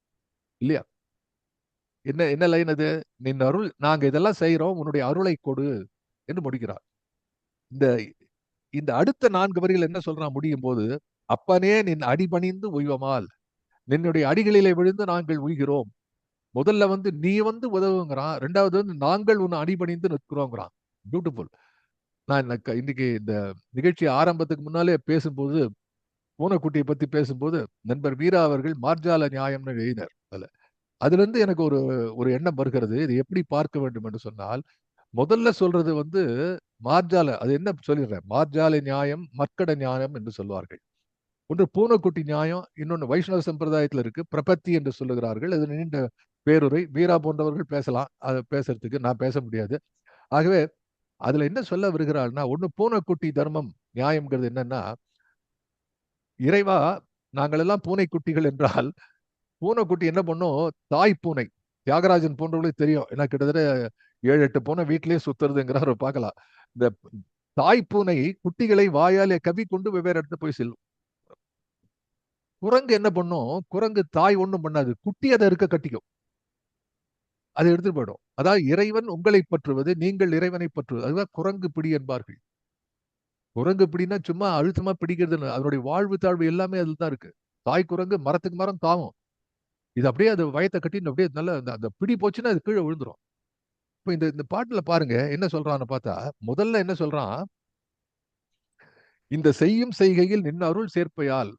A: இல்லையா? என்ன என்ன லைன் அது? நின் அருள், நாங்க இதெல்லாம் செய்யறோம், உன்னுடைய அருளை கொடு என்று முடிக்கிறார். இந்த இந்த அடுத்த 4 வரிகள் என்ன சொல்றான் முடியும் போது? அப்பனே நின் அடிபணிந்து உய்வமால், நின்னுடைய அடிகளிலே விழுந்து நாங்கள் உய்கிறோம். முதல்ல வந்து நீ வந்து உதவுங்கிறான், ரெண்டாவது வந்து நாங்கள் உன்னை அடிபணிந்து நிற்கிறோங்கிறான். பியூட்டிஃபுல். நான் இன்னைக்கு இந்த நிகழ்ச்சி ஆரம்பத்துக்கு முன்னாலே பேசும்போது, பூனைக்குட்டியை பத்தி பேசும்போது நண்பர் வீரா அவர்கள் மார்ஜால நியாயம்னு எழுதினார். அதுல இருந்து எனக்கு ஒரு ஒரு எண்ணம் வருகிறது. இது எப்படி பார்க்க வேண்டும் என்று சொன்னால், முதல்ல சொல்றது வந்து மார்ஜால, அது என்ன சொல்லிடுறேன், மார்ஜால நியாயம், மர்க்கட நியாயம் என்று சொல்வார்கள். ஒன்று பூனைக்குட்டி நியாயம், இன்னொன்று வைஷ்ணவ சம்பிரதாயத்தில் இருக்கு, பிரபத்தி என்று சொல்லுகிறார்கள். அது நீண்ட பேருரை, வீரா போன்றவர்கள் பேசலாம். அதை பேசுறதுக்கு நான் பேச முடியாது. ஆகவே அதுல என்ன சொல்ல வருகிறாள்னா, ஒண்ணு பூனைக்குட்டி தர்மம் நியாயம்ங்கிறது என்னன்னா, இறைவா நாங்கள் எல்லாம் பூனைக்குட்டிகள் என்றால், பூனைக்குட்டி என்ன பண்ணும்? தாய் பூனை, தியாகராஜன் போன்றவர்களுக்கு தெரியும். ஏன்னா கிட்டத்தட்ட 7-8 பூனை வீட்டிலேயே சுத்துறதுங்கிறார், பார்க்கலாம். இந்த தாய் பூனை குட்டிகளை வாயாலே கவி கொண்டு வெவ்வேறு இடத்துல போய் செல்லும். குரங்கு என்ன பண்ணும்? குரங்கு தாய் ஒண்ணும் பண்ணாது, குட்டி அதை இருக்க கட்டிக்கும், அதை எடுத்துட்டு போயிடும். அதாவது இறைவன் உங்களை பற்றுவது, நீங்கள் இறைவனை பற்றுவது, அதுதான் குரங்கு பிடி என்பார்கள். குரங்கு பிடினா சும்மா அழுத்தமா பிடிக்கிறது, அதனுடைய வாழ்வு தாழ்வு எல்லாமே அதுல தான் இருக்கு. தாய் குரங்கு மரத்துக்கு மரம் தாவும். இது அப்படியே அது வயத்தை கட்டின்னு அப்படியே நல்ல அந்த பிடி போச்சுன்னா அது கீழே விழுந்துரும். இப்ப இந்த இந்த பாட்டுல பாருங்க என்ன சொல்றான்னு பார்த்தா, முதல்ல என்ன சொல்றான்? இந்த செய்யும் செய்கையில் நின் அருள் சேர்ப்பையால்,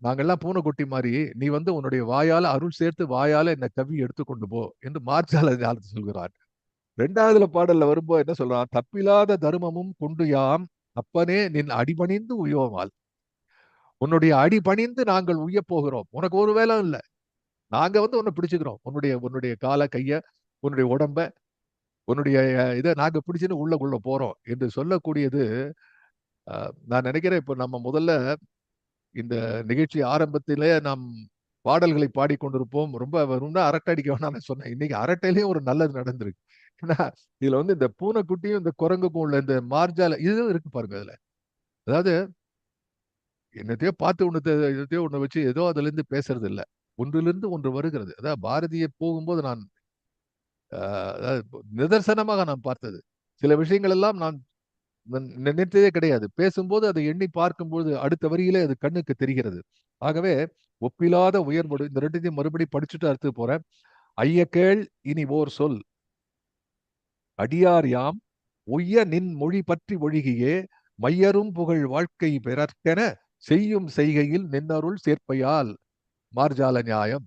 A: நாங்கெல்லாம் பூனைக்குட்டி மாதிரி, நீ வந்து உன்னுடைய வாயால அருள் சேர்த்து வாயால என்ன கவி எடுத்துக்கொண்டு போ என்று மார்ஜால சொல்கிறார். 2வது பாடல்ல வரும்போது என்ன சொல்றான்? தப்பில்லாத தருமமும் கொண்டு யாம் அப்பனே நின் அடிபணிந்து உய்யோமால். உன்னுடைய அடிபணிந்து நாங்கள் உய்ய போகிறோம். உனக்கு ஒரு வேலை இல்லை, நாங்க வந்து உன்னை பிடிச்சுக்கிறோம். உன்னுடைய உன்னுடைய கால கைய, உன்னுடைய உடம்ப, உன்னுடைய இதை நாங்க பிடிச்சுன்னு உள்ள போறோம் என்று சொல்லக்கூடியது. நான் நினைக்கிறேன் இப்ப நம்ம முதல்ல இந்த நிகழ்ச்சி ஆரம்பத்திலே நாம் பாடல்களை பாடிக்கொண்டிருப்போம். ரொம்ப அரட்டை அடிக்க வேணாம்னு சொன்னேன். இன்னைக்கு அரட்டையிலயும் ஒரு நல்லது நடந்திருக்கு. ஏன்னா இதுல வந்து இந்த பூனைக்குட்டியும் இந்த குரங்குக்கும் உள்ள இந்த மார்ஜால இதுவும் இருக்கு பாருங்க அதுல. அதாவது என்னத்தையோ பார்த்து என்னத்தையோ ஒண்ணு வச்சு ஏதோ அதுல இருந்து பேசுறது இல்ல. ஒன்றிலிருந்து ஒன்று வருகிறது. அதாவது பாரதியை போகும்போது நான் நிதர்சனமாக நான் பார்த்தது. சில விஷயங்கள் எல்லாம் நான் நினைத்ததே கிடையாது. பேசும்போது அதை எண்ணி பார்க்கும்போது அடுத்த வரியிலே அது கண்ணுக்கு தெரிகிறது. ஆகவே ஒப்பிலாத உயர்வோடு இந்த 2த்தையும் மறுபடி படிச்சுட்டு அடுத்து போறேன். ஐய கேள் இனி ஓர் சொல், அடியார் யாம் உய்ய நின் மொழி பற்றி ஒழுகியே மையரும் புகழ் வாழ்க்கை பெறற்கென செய்யும் செய்கையில் நின்னருள் சேர்ப்பையால். மார்ஜால நியாயம்.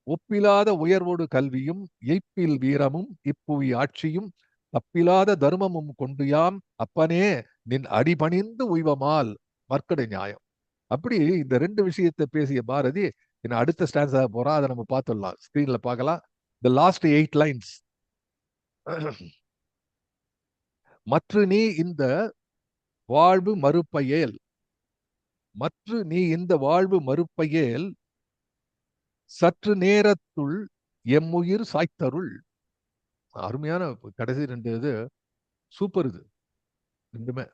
A: ஒப்பிலாத உயர்வோடு கல்வியும் எய்ப்பில் வீரமும் இப்புவி ஆட்சியும் தப்பிலாத தர்மமும் கொண்டு யாம் அப்பனே நின் அடிபணிந்து உய்வமால். மர்க்கடை நியாயம். அப்படி இந்த 2 விஷயத்தை பேசிய பாரதி இன்னும் அடுத்த ஸ்டான்ஸா போறா, அதை நம்ம பார்த்துடலாம், ஸ்கிரீன்ல பார்க்கலாம். the last 8 lines. மற்ற நீ இந்த வாழ்வு மறுப்பையேல், மற்ற நீ இந்த வாழ்வு மறுப்பையேல் சற்று நேரத்துள் எம்முயிர் சாய்த்தருள். அருமையான கடைசி 2 இது சூப்பர். இது ரெண்டுமே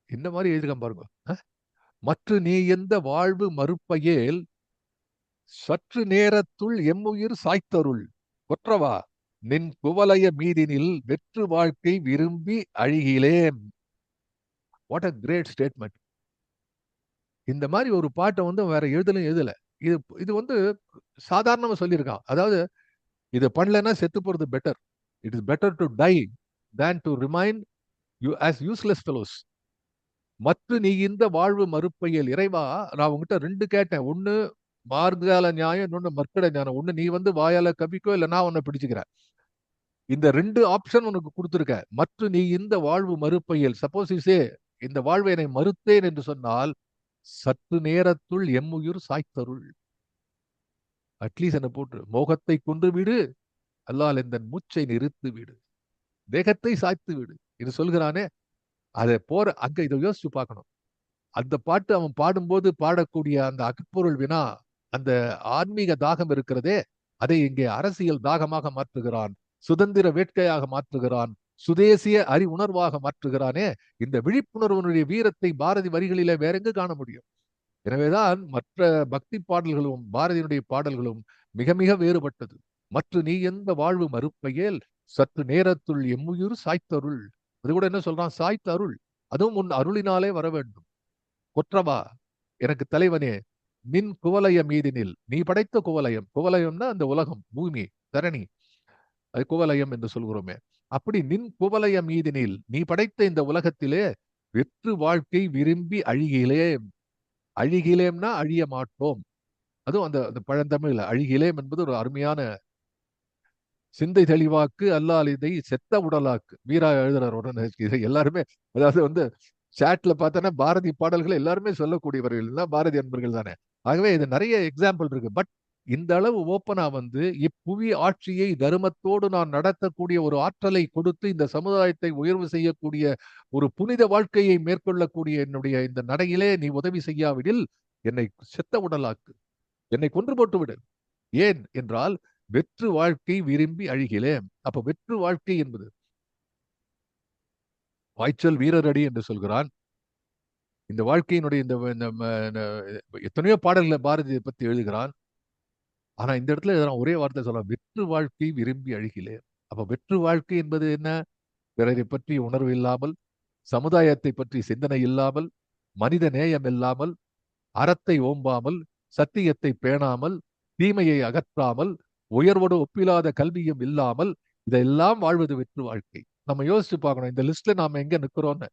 A: இந்த மாதிரி எழுதிருக்கான் பாருங்க. மற்ற நீ எந்த வாழ்வு மறுப்பையேல் சற்று நேரத்துள் எம்முயிர் சாய்த்தருள் கொற்றவா நின் குவலய மீதினில் வெற்று வாழ்க்கை விரும்பி அழிகிலேன். What a great statement. இந்த மாதிரி ஒரு பாட்டை வந்து வேற எழுதல. இது இது வந்து சாதாரணமா சொல்லியிருக்கான். அதாவது இதை பண்ணலன்னா செத்து போறது better. It is better to tie than to remain you as useless fellows. மற்ற நீ இந்த வாழ்வு மறுப்பையில் இறைவா, நான் உங்ககிட்ட ரெண்டு கேட்டேன். ஒன்னு மார்கால நியாயம், இன்னொன்னு மற்கட ஞானம். ஒண்ணு நீ வந்து வாயால கபிக்கோ, இல்ல நான் உன்னை பிடிச்சுக்கிறேன். இந்த ரெண்டு ஆப்ஷன் உனக்கு கொடுத்துருக்க. மற்ற நீ இந்த வாழ்வு மறுப்பையில், சப்போஸ் யூசே இந்த வாழ்வை என்னை மறுத்தேன் என்று சொன்னால் சற்று நேரத்துள் எம்முயிர் சாய்த்தருள். அட்லீஸ்ட் என்ன போட்டு மோகத்தை கொன்று விடு, அல்லால் இந்த மூச்சை நிறுத்து விடு, தேகத்தை சாய்த்து விடு இது சொல்கிறானே. அதை போற அங்க இதை யோசிச்சு பார்க்கணும். அந்த பாட்டு அவன் பாடும்போது பாடக்கூடிய அந்த அகப்பொருள் வினா, அந்த ஆன்மீக தாகம் இருக்கிறதே, அதை இங்கே அரசியல் தாகமாக மாற்றுகிறான், சுதந்திர வேட்கையாக மாற்றுகிறான், சுதேசிய அறிவுணர்வாக மாற்றுகிறானே. இந்த விழிப்புணர்வனுடைய வீரத்தை பாரதி வரிகளிலே வேற எங்கு காண முடியும்? எனவேதான் மற்ற பக்தி பாடல்களும் பாரதியினுடைய பாடல்களும் மிக மிக வேறுபட்டது. மற்ற நீ எந்த வாழ்வு மறுப்பையேல் சற்று நேரத்துள் எம்முயிர் சாய்த்தருள். அது கூட என்ன சொல்றான்? சாய்த்த அருள். அதுவும் உன் அருளினாலே வர வேண்டும். கொற்றவா, எனக்கு தலைவனே, நின் குவலய மீதினில், நீ படைத்த குவலயம். குவலயம்னா அந்த உலகம், பூமி, தரணி, அது குவலயம் என்று சொல்கிறோமே. அப்படி நின் குவலய மீதினில், நீ படைத்த இந்த உலகத்திலே வெற்று வாழ்க்கை விரும்பி அழிகிலேம். அழிகிலேம்னா அழிய மாட்டோம். அதுவும் அந்த பழந்தமிழ்ல அழிகிலேம் என்பது ஒரு அருமையான சிந்தை தெளிவாக்கு, அல்லால் இதை செத்த உடலாக்கு. வீரா எழுதுறார் உடனே. இதை எல்லாருமே, அதாவது வந்து சாட்ல பார்த்தோன்னா பாரதி பாடல்களை எல்லாருமே சொல்லக்கூடியவர்கள் தான் பாரதி அன்பர்கள் தானே. ஆகவே இது நிறைய எக்ஸாம்பிள் இருக்கு. பட் இந்த அளவு ஓப்பனா வந்து இப்புவி ஆட்சியை தர்மத்தோடு நான் நடத்தக்கூடிய ஒரு ஆற்றலை கொடுத்து இந்த சமுதாயத்தை உயர்வு செய்யக்கூடிய ஒரு புனித வாழ்க்கையை மேற்கொள்ளக்கூடிய என்னுடைய இந்த நடையிலே நீ உதவி செய்யாவிடில் என்னை செத்த உடலாக்கு, என்னை கொன்று போட்டு விடு. ஏன் என்றால் வெற்று வாழ்க்கை விரும்பி அழிகிலேன். அப்ப வெற்று வாழ்க்கை என்பது வாய்ச்சல் வீரரடி என்று சொல்கிறான். இந்த வாழ்க்கையினுடைய எத்தனையோ பாடல்களை பாரதியை பத்தி எழுதுகிறான். ஆனா இந்த இடத்துல எழுதுறான் ஒரே வார்த்தை சொல்றான், வெற்று வாழ்க்கை விரும்பி அழிகிலேன். அப்ப வெற்று வாழ்க்கை என்பது என்ன? பிறரை பற்றி உணர்வு இல்லாமல், சமுதாயத்தை பற்றி சிந்தனை இல்லாமல், மனித நேயம் இல்லாமல், அறத்தை ஓம்பாமல், சத்தியத்தை பேணாமல், தீமையை அகற்றாமல், உயர்வோடு ஒப்பில்லாத கல்வியும் இல்லாமல், இதெல்லாம் வாழ்வது வெற்று வாழ்க்கை. நம்ம யோசிச்சு பார்க்கணும், இந்த லிஸ்ட்ல நாம எங்க நிக்கிறோம்னு.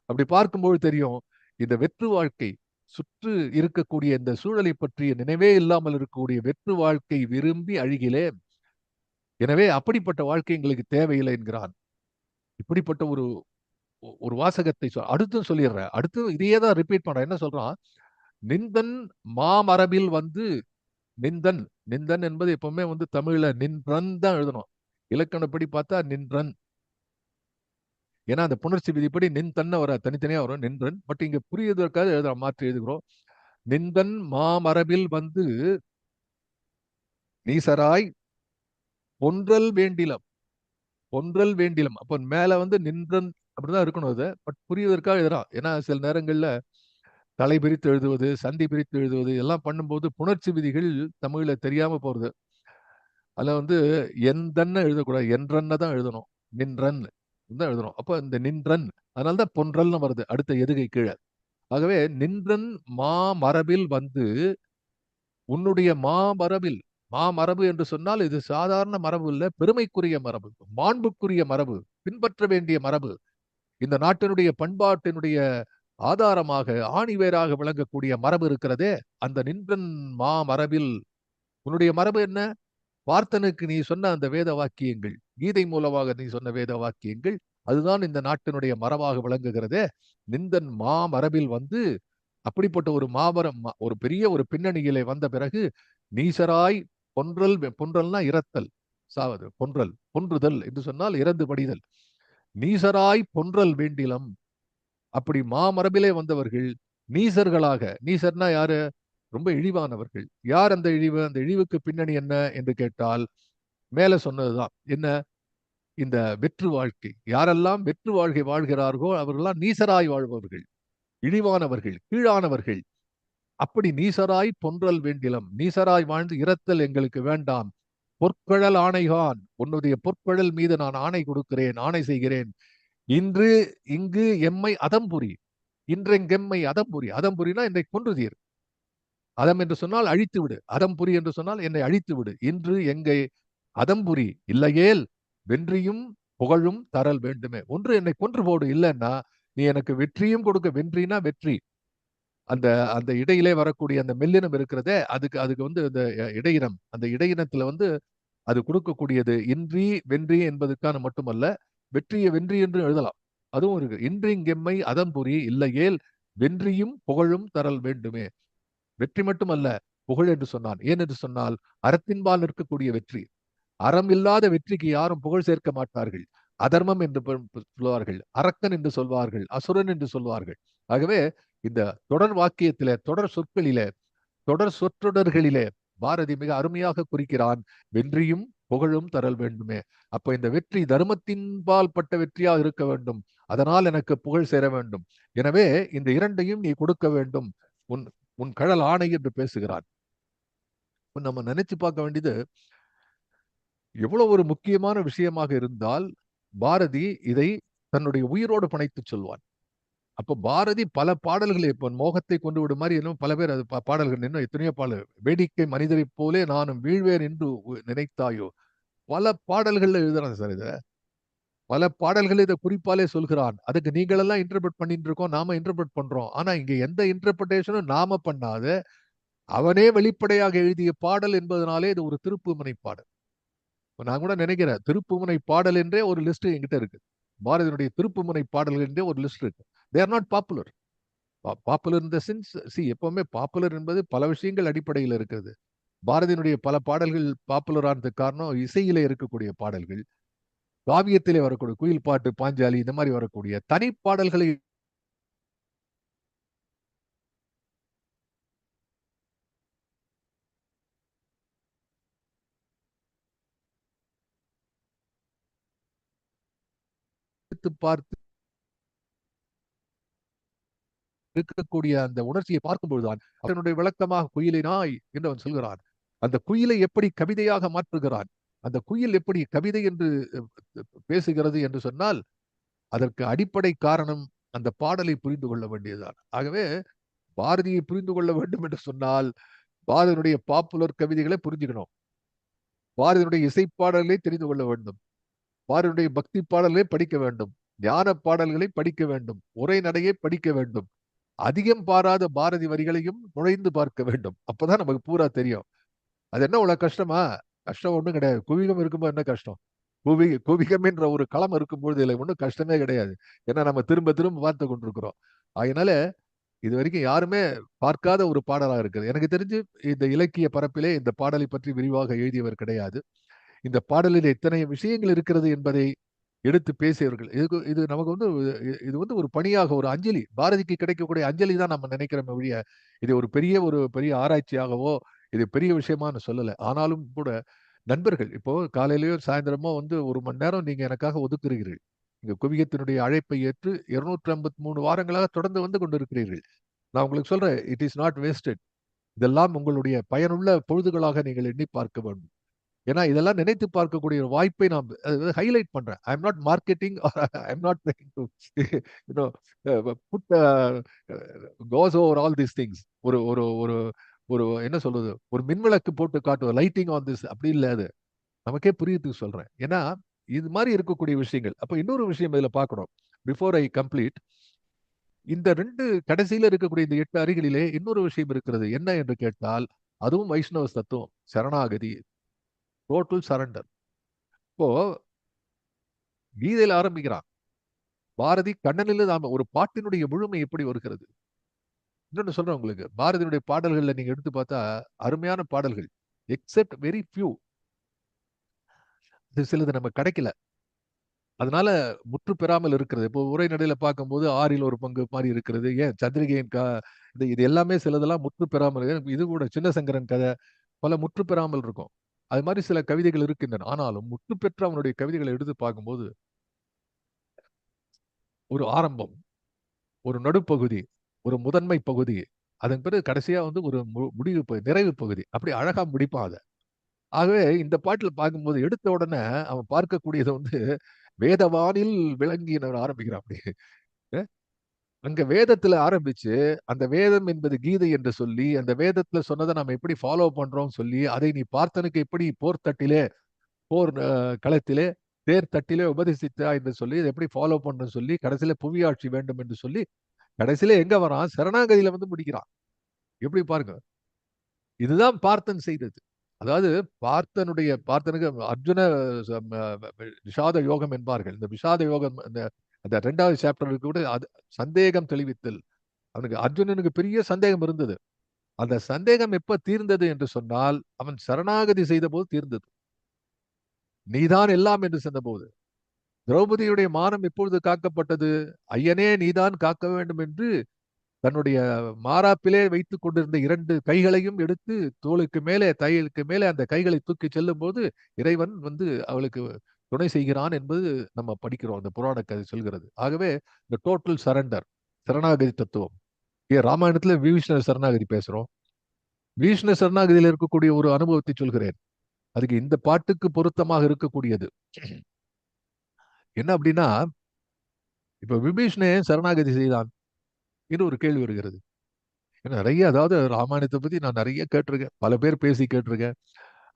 A: அப்படி பார்க்கும்போது தெரியும், இந்த வெற்று வாழ்க்கை, சுற்று இருக்கக்கூடிய இந்த சூழலை பற்றிய நினைவே இல்லாமல் இருக்கக்கூடிய வெற்று வாழ்க்கை விரும்பி அழுகிலே. எனவே அப்படிப்பட்ட வாழ்க்கை எங்களுக்கு தேவையில்லை என்கிறான். இப்படிப்பட்ட ஒரு ஒரு வாசகத்தை அடுத்து சொல்லிடுறேன். அடுத்து இதையே தான் ரிப்பீட் பண்றேன். என்ன சொல்றான்? நிந்தன் மாமரபில் வந்து, நிந்தன், நிந்தன் என்பது எப்பவுமே வந்து தமிழ்ல நின்றன் தான் எழுதணும். இலக்கணப்படி பார்த்தா நின்றன். ஏன்னா அந்த புணர்ச்சி விதிப்படி நின் தன்ன வர தனித்தனியா வரும் நின்றன். பட் இங்க புரியுவதற்காக எழுத மாற்றி எழுதுகிறோம். நிந்தன் மாமரபில் வந்து நீசராய் பொன்றல் வேண்டிலம். பொன்றல் வேண்டிலம். அப்ப மேல வந்து நின்றன் அப்படிதான் இருக்கணும் அது. பட் புரிவதற்காக எழுதுறான். ஏன்னா சில நேரங்கள்ல தலை பிரித்து எழுதுவது, சந்தி பிரித்து எழுதுவது எல்லாம் பண்ணும்போது புணர்ச்சி விதிகள் தமிழ்ல தெரியாம போறது. அதுல வந்து எந்தன்னு எழுதக்கூடாது, என்றன்னு தான் எழுதணும். நின்றன் தான் எழுதணும். அப்ப இந்த நின்றன், அதனாலதான் பொன்றல்னு வருது அடுத்த எதுகை கீழே. ஆகவே நின்றன் மாமரபில் வந்து, உன்னுடைய மாமரபில், மாமரபு என்று சொன்னால் இது சாதாரண மரபு இல்ல, பெருமைக்குரிய மரபு, மாண்புக்குரிய மரபு, பின்பற்ற வேண்டிய மரபு, இந்த நாட்டினுடைய பண்பாட்டினுடைய ஆதாரமாக ஆணிவேராக விளங்கக்கூடிய மரபு இருக்கிறதே, அந்த நின்றன் மாமரபில். உன்னுடைய மரபு என்ன? பார்த்தனுக்கு நீ சொன்ன அந்த வேத வாக்கியங்கள், கீதை மூலமாக நீ சொன்ன வேத வாக்கியங்கள், அதுதான் இந்த நாட்டினுடைய மரபாக விளங்குகிறதே. நிந்தன் மாமரபில் வந்து, அப்படிப்பட்ட ஒரு மாபரம், ஒரு பெரிய ஒரு பின்னணியிலே வந்த பிறகு நீசராய் பொன்றல், பொன்றல்னா இரத்தல், சாவது, பொன்றல், பொன்றுதல் என்று சொன்னால் இறந்து படிதல். நீசராய் பொன்றல் வேண்டிலம். அப்படி மாமரபிலே வந்தவர்கள் நீசர்களாக, நீசர்னா யாரு? ரொம்ப இழிவானவர்கள். யார் அந்த இழிவு? அந்த இழிவுக்கு பின்னணி என்ன என்று கேட்டால் மேல சொன்னதுதான். என்ன? இந்த வெற்று வாழ்க்கை. யாரெல்லாம் வெற்று வாழ்க்கை வாழ்கிறார்களோ அவர்களெல்லாம் நீசராய் வாழ்பவர்கள், இழிவானவர்கள், கீழானவர்கள். அப்படி நீசராய் பொன்றல் வேண்டிலம், நீசராய் வாழ்ந்து இரத்தல் எங்களுக்கு வேண்டாம். பொற்கழல் ஆணைகான், உன்னுடைய பொற்கழல் மீது நான் ஆணை கொடுக்கிறேன், ஆணை செய்கிறேன். இன்று இங்கு எம்மை அதம்புரி, இன்றெங்கெம்மை அதம்புரி. அதம்புரினா என்னை கொன்றுதீர். அதம் என்று சொன்னால் அழித்து விடு, அதம்புரி என்று சொன்னால் என்னை அழித்து விடு. இன்று எங்கை அதம்புரி, இல்லையேல் வென்றியும் புகழும் தரல் வேண்டுமே. ஒன்று என்னை கொன்று போடு, இல்லைன்னா நீ எனக்கு வெற்றியும் கொடுக்க. வென்றினா வெற்றி, அந்த அந்த இடையிலே வரக்கூடிய அந்த மெல்லினம் இருக்கிறதே, அதுக்கு அதுக்கு வந்து அந்த இடையினம், அந்த இடையினத்துல வந்து அது கொடுக்கக்கூடியது இன்றி வென்றி என்பதற்கான மட்டுமல்ல, வெற்றியை வென்றி என்று எழுதலாம். அதுவும் இருக்கு. இன்றிங்கெம்மை அதம்புரி, இல்லையேல் வென்றியும் புகழும் தரல் வேண்டுமே. வெற்றி மட்டுமல்ல, புகழ் என்று சொன்னான். ஏன் என்று சொன்னால் அறத்தின்பால் இருக்கக்கூடிய வெற்றி. அறம் இல்லாத வெற்றிக்கு யாரும் புகழ் சேர்க்க மாட்டார்கள். அதர்மம் என்று சொல்வார்கள், அரக்கன் என்று சொல்வார்கள், அசுரன் என்று சொல்வார்கள். ஆகவே இந்த தொடர் வாக்கியத்திலே, தொடர் சொற்களிலே, தொடர் சொற்றொடர்களிலே பாரதி மிக அருமையாக குறிக்கிறான், வென்றியும் புகழும் தரல் வேண்டுமே. அப்ப இந்த வெற்றி தர்மத்தின்பால் பட்ட வெற்றியாக இருக்க வேண்டும். அதனால் எனக்கு புகழ் சேர வேண்டும். எனவே இந்த இரண்டையும் நீ கொடுக்க வேண்டும். உன் உன் கடல் ஆணை என்று பேசுகிறான். நம்ம நினைச்சு பார்க்க வேண்டியது, எவ்வளவு ஒரு முக்கியமான விஷயமாக இருந்தால் பாரதி இதை தன்னுடைய உயிரோடு பணைத்து சொல்வான். அப்ப பாரதி பல பாடல்களை, இப்ப மோகத்தை கொண்டு விடும் மாதிரி இன்னும் பல பேர் அது பாடல்கள், இன்னும் எத்தனையோ பாடல், வேடிக்கை மனிதரைப் போலே நானும் வீழ்வேன் என்று நினைத்தாயோ, பல பாடல்கள்ல எழுதுறான் சார் இத. பல பாடல்கள் இதை குறிப்பாலே சொல்கிறான். அதுக்கு நீங்களெல்லாம் இன்டர்பிரட் பண்ணிட்டு இருக்கோம், நாம இன்டர்பிரட் பண்றோம். ஆனா இங்க எந்த இன்டர்பிரேஷனும் நாம பண்ணாத, அவனே வெளிப்படையாக எழுதிய பாடல் என்பதனாலே இது ஒரு திருப்புமுனை பாடல். நான் கூட நினைக்கிறேன், திருப்புமுனை பாடல் என்றே ஒரு லிஸ்ட் என்கிட்ட இருக்கு. பாரதியினுடைய திருப்புமுனை பாடல்கள் என்றே ஒரு லிஸ்ட் இருக்கு. They are not popular. Popular in the sense, எப்பவுமே பாப்புலர் என்பது பல விஷயங்கள் அடிப்படையில் இருக்கிறது. பாரதியினுடைய பல பாடல்கள் பாப்புலர் ஆனதுக்கு காரணம் இசையிலே இருக்கக்கூடிய பாடல்கள், காவியத்திலே வரக்கூடிய குயில் பாட்டு, பாஞ்சாலி, இந்த மாதிரி வரக்கூடிய தனி பாடல்களை பார்த்து இருக்கக்கூடிய அந்த உணர்ச்சியை பார்க்கும்பொழுதுதான் அவனுடைய விளக்கமாக குயிலை நாய் என்று அவன் சொல்கிறான். அந்த குயிலை எப்படி கவிதையாக மாற்றுகிறான், அந்த குயில் எப்படி கவிதை என்று பேசுகிறது என்று சொன்னால், அதற்கு அடிப்படை காரணம் அந்த பாடலை புரிந்து கொள்ள வேண்டியதுதான். ஆகவே பாரதியை புரிந்து கொள்ள வேண்டும் என்று சொன்னால் பாரதியுடைய பாப்புலர் கவிதைகளை புரிஞ்சுக்கணும், பாரதியுடைய இசைப்பாடல்களை தெரிந்து கொள்ள வேண்டும், பாரதியுடைய பக்தி பாடல்களை படிக்க வேண்டும், ஞான பாடல்களை படிக்க வேண்டும், உரைநடையை படிக்க வேண்டும். அதிகம் பாராத பாரதி வரிகளையும் நுழைந்து பார்க்க வேண்டும். அப்பதான் நமக்கு பூரா தெரியும். அது என்ன உள்ள கஷ்டமா? கஷ்டம் ஒண்ணும் கிடையாது. குவிகம் இருக்கும்போது என்ன கஷ்டம்? குவிகம் என்ற ஒரு களம் இருக்கும்பொழுது இல்லை ஒன்றும் கஷ்டமே கிடையாது. ஏன்னா நம்ம திரும்ப திரும்ப பார்த்து கொண்டிருக்கிறோம். அதனால இது வரைக்கும் யாருமே பார்க்காத ஒரு பாடலாக இருக்குது. எனக்கு தெரிஞ்சு இந்த இலக்கிய பரப்பிலே இந்த பாடலை பற்றி விரிவாக எழுதியவர் கிடையாது. இந்த பாடலில் எத்தனை விஷயங்கள் இருக்கிறது என்பதை எடுத்து பேசியவர்கள். இது நமக்கு வந்து இது வந்து ஒரு பணியாக, ஒரு அஞ்சலி, பாரதிக்கு கிடைக்கக்கூடிய அஞ்சலி தான் நம்ம நினைக்கிறோமே ஒழிய, இது ஒரு பெரிய ஆராய்ச்சியாகவோ இது பெரிய விஷயமா நான் சொல்லல. ஆனாலும் கூட நண்பர்கள் இப்போ காலையிலயோ சாயந்தரமோ வந்து 1 மணி நேரம் நீங்க எனக்காக ஒதுக்குகிறீர்கள். நீங்க குவியத்தினுடைய அழைப்பை ஏற்று 253 வாரங்களாக தொடர்ந்து வந்து கொண்டிருக்கிறீர்கள். நான் உங்களுக்கு சொல்றேன், இட் இஸ் நாட் வேஸ்டட். இதெல்லாம் உங்களுடைய பயனுள்ள பொழுதுகளாக நீங்கள் எண்ணி பார்க்க வேண்டும். ஏன்னா இதெல்லாம் நினைத்து பார்க்கக்கூடிய ஒரு வாய்ப்பை நான் ஹைலைட் பண்றேன். I am not marketing, I am not trying to you know put goes over all these things. ஒரு ஒரு ஒரு ஒரு என்ன சொல்றது, ஒரு மின்விளக்கு போட்டு காட்டுவோம், லைட்டிங் ஆன் திஸ், அப்படி இல்லை. அது நமக்கே புரியறதுக்கு சொல்றேன். ஏன்னா இது மாதிரி இருக்கக்கூடிய விஷயங்கள். அப்ப இன்னொரு விஷயம் இதுல பார்க்கணும். பிஃபோர் ஐ கம்ப்ளீட், இந்த 2 கடைசியில இருக்கக்கூடிய இந்த 8 அறிகளிலே இன்னொரு விஷயம் இருக்கிறது. என்ன என்று கேட்டால், அதுவும் வைஷ்ணவ தத்துவம், சரணாகதி, டோட்டல் சரண்டர். இப்போ கீதையில ஆரம்பிக்கிறான் பாரதி, கண்ணனில் நாம ஒரு பாட்டினுடைய முழுமை எப்படி வருகிறது. இன்னொன்னு சொல்றேன் உங்களுக்கு, பாரதியுடைய பாடல்கள்ல நீங்க எடுத்து பார்த்தா அருமையான பாடல்கள், எக்ஸெப்ட் வெரி ஃபியூ. இது சிலது நம்ம கிடைக்கல, அதனால முற்று பெறாமல் இருக்கிறது. இப்போ உரைநடையில பார்க்கும்போது 6 ஒரு பங்கு மாதிரி இருக்கிறது. ஏன் சந்திரிகையின் இது இது எல்லாமே சிலதெல்லாம் முற்று பெறாமல், இது கூட சின்ன சங்கரன் கதை பல முற்று பெறாமல் இருக்கும். அது மாதிரி சில கவிதைகள் இருக்கின்றன. ஆனாலும் முற்று பெற்ற அவனுடைய கவிதைகளை எடுத்து பார்க்கும்போது ஒரு ஆரம்பம், ஒரு நடுப்பகுதி, ஒரு முதன்மை பகுதி, அதன் பிறகு கடைசியா வந்து ஒரு முடிவு நிறைவு பகுதி அப்படி அழகா முடிப்பான் அதை. ஆகவே இந்த பாட்டுல பார்க்கும்போது எடுத்த உடனே அவன் பார்க்கக்கூடியதை வந்து வேதவானில் விளங்கின ஆரம்பிக்கிறான் அப்படி. அங்க வேதத்துல ஆரம்பிச்சு அந்த வேதம் என்பது கீதை என்று சொல்லி அந்த வேதத்துல சொன்னதை நம்ம எப்படி ஃபாலோ பண்றோம் சொல்லி அதை நீ பார்த்தனுக்கு எப்படி போர்த்தட்டிலே போர் களத்திலே தேர் தட்டிலே உபதேசித்தா என்று சொல்லி இதை எப்படி ஃபாலோ பண்ணணும்னு சொல்லி கடைசியில புவியாட்சி வேண்டும் என்று சொல்லி கடைசியில எங்க வரான் சரணாகதியில வந்து முடிக்கிறான். எப்படி பாருங்க, இதுதான் பார்த்தன் செய்தது. அதாவது பார்த்தனுக்கு அர்ஜுன விஷாத யோகம் என்பார்கள். இந்த விஷாத யோகம் அந்த அந்த 2வது சாப்டருக்கு கூட அது சந்தேகம் தெளிவித்தல். அவனுக்கு அர்ஜுனனுக்கு பெரிய சந்தேகம் இருந்தது. அந்த சந்தேகம் எப்ப தீர்ந்தது என்று சொன்னால் அவன் சரணாகதி செய்த போது தீர்ந்தது. நீதான் எல்லாம் என்று சொன்னபோது திரௌபதியுடைய மானம் எப்பொழுது காக்கப்பட்டது? ஐயனே நீதான் காக்க வேண்டும் என்று தன்னுடைய மாறாப்பிலே வைத்துக் கொண்டிருந்த 2 கைகளையும் எடுத்து தோளுக்கு மேலே தையலுக்கு மேலே அந்த கைகளை தூக்கி செல்லும் போது இறைவன் வந்து அவளுக்கு துணை செய்கிறான் என்பது நம்ம படிக்கிறோம். அந்த புராண கதை சொல்கிறது. ஆகவே இந்த டோட்டல் சரண்டர் சரணாகதி தத்துவம். ராமாயணத்துல விபீஷண சரணாகதி பேசுறோம். விபீஷண சரணாகதியில் இருக்கக்கூடிய ஒரு அனுபவத்தை சொல்கிறேன். அதுக்கு இந்த பாட்டுக்கு பொருத்தமாக இருக்கக்கூடியது என்ன அப்படின்னா, இப்ப விபீஷணே சரணாகதி செய்தான் என்று ஒரு கேள்வி வருகிறது. நிறைய, அதாவது ராமாயணத்தை பத்தி நான் நிறைய கேட்டிருக்கேன். பல பேர் பேசி கேட்டிருக்கேன்.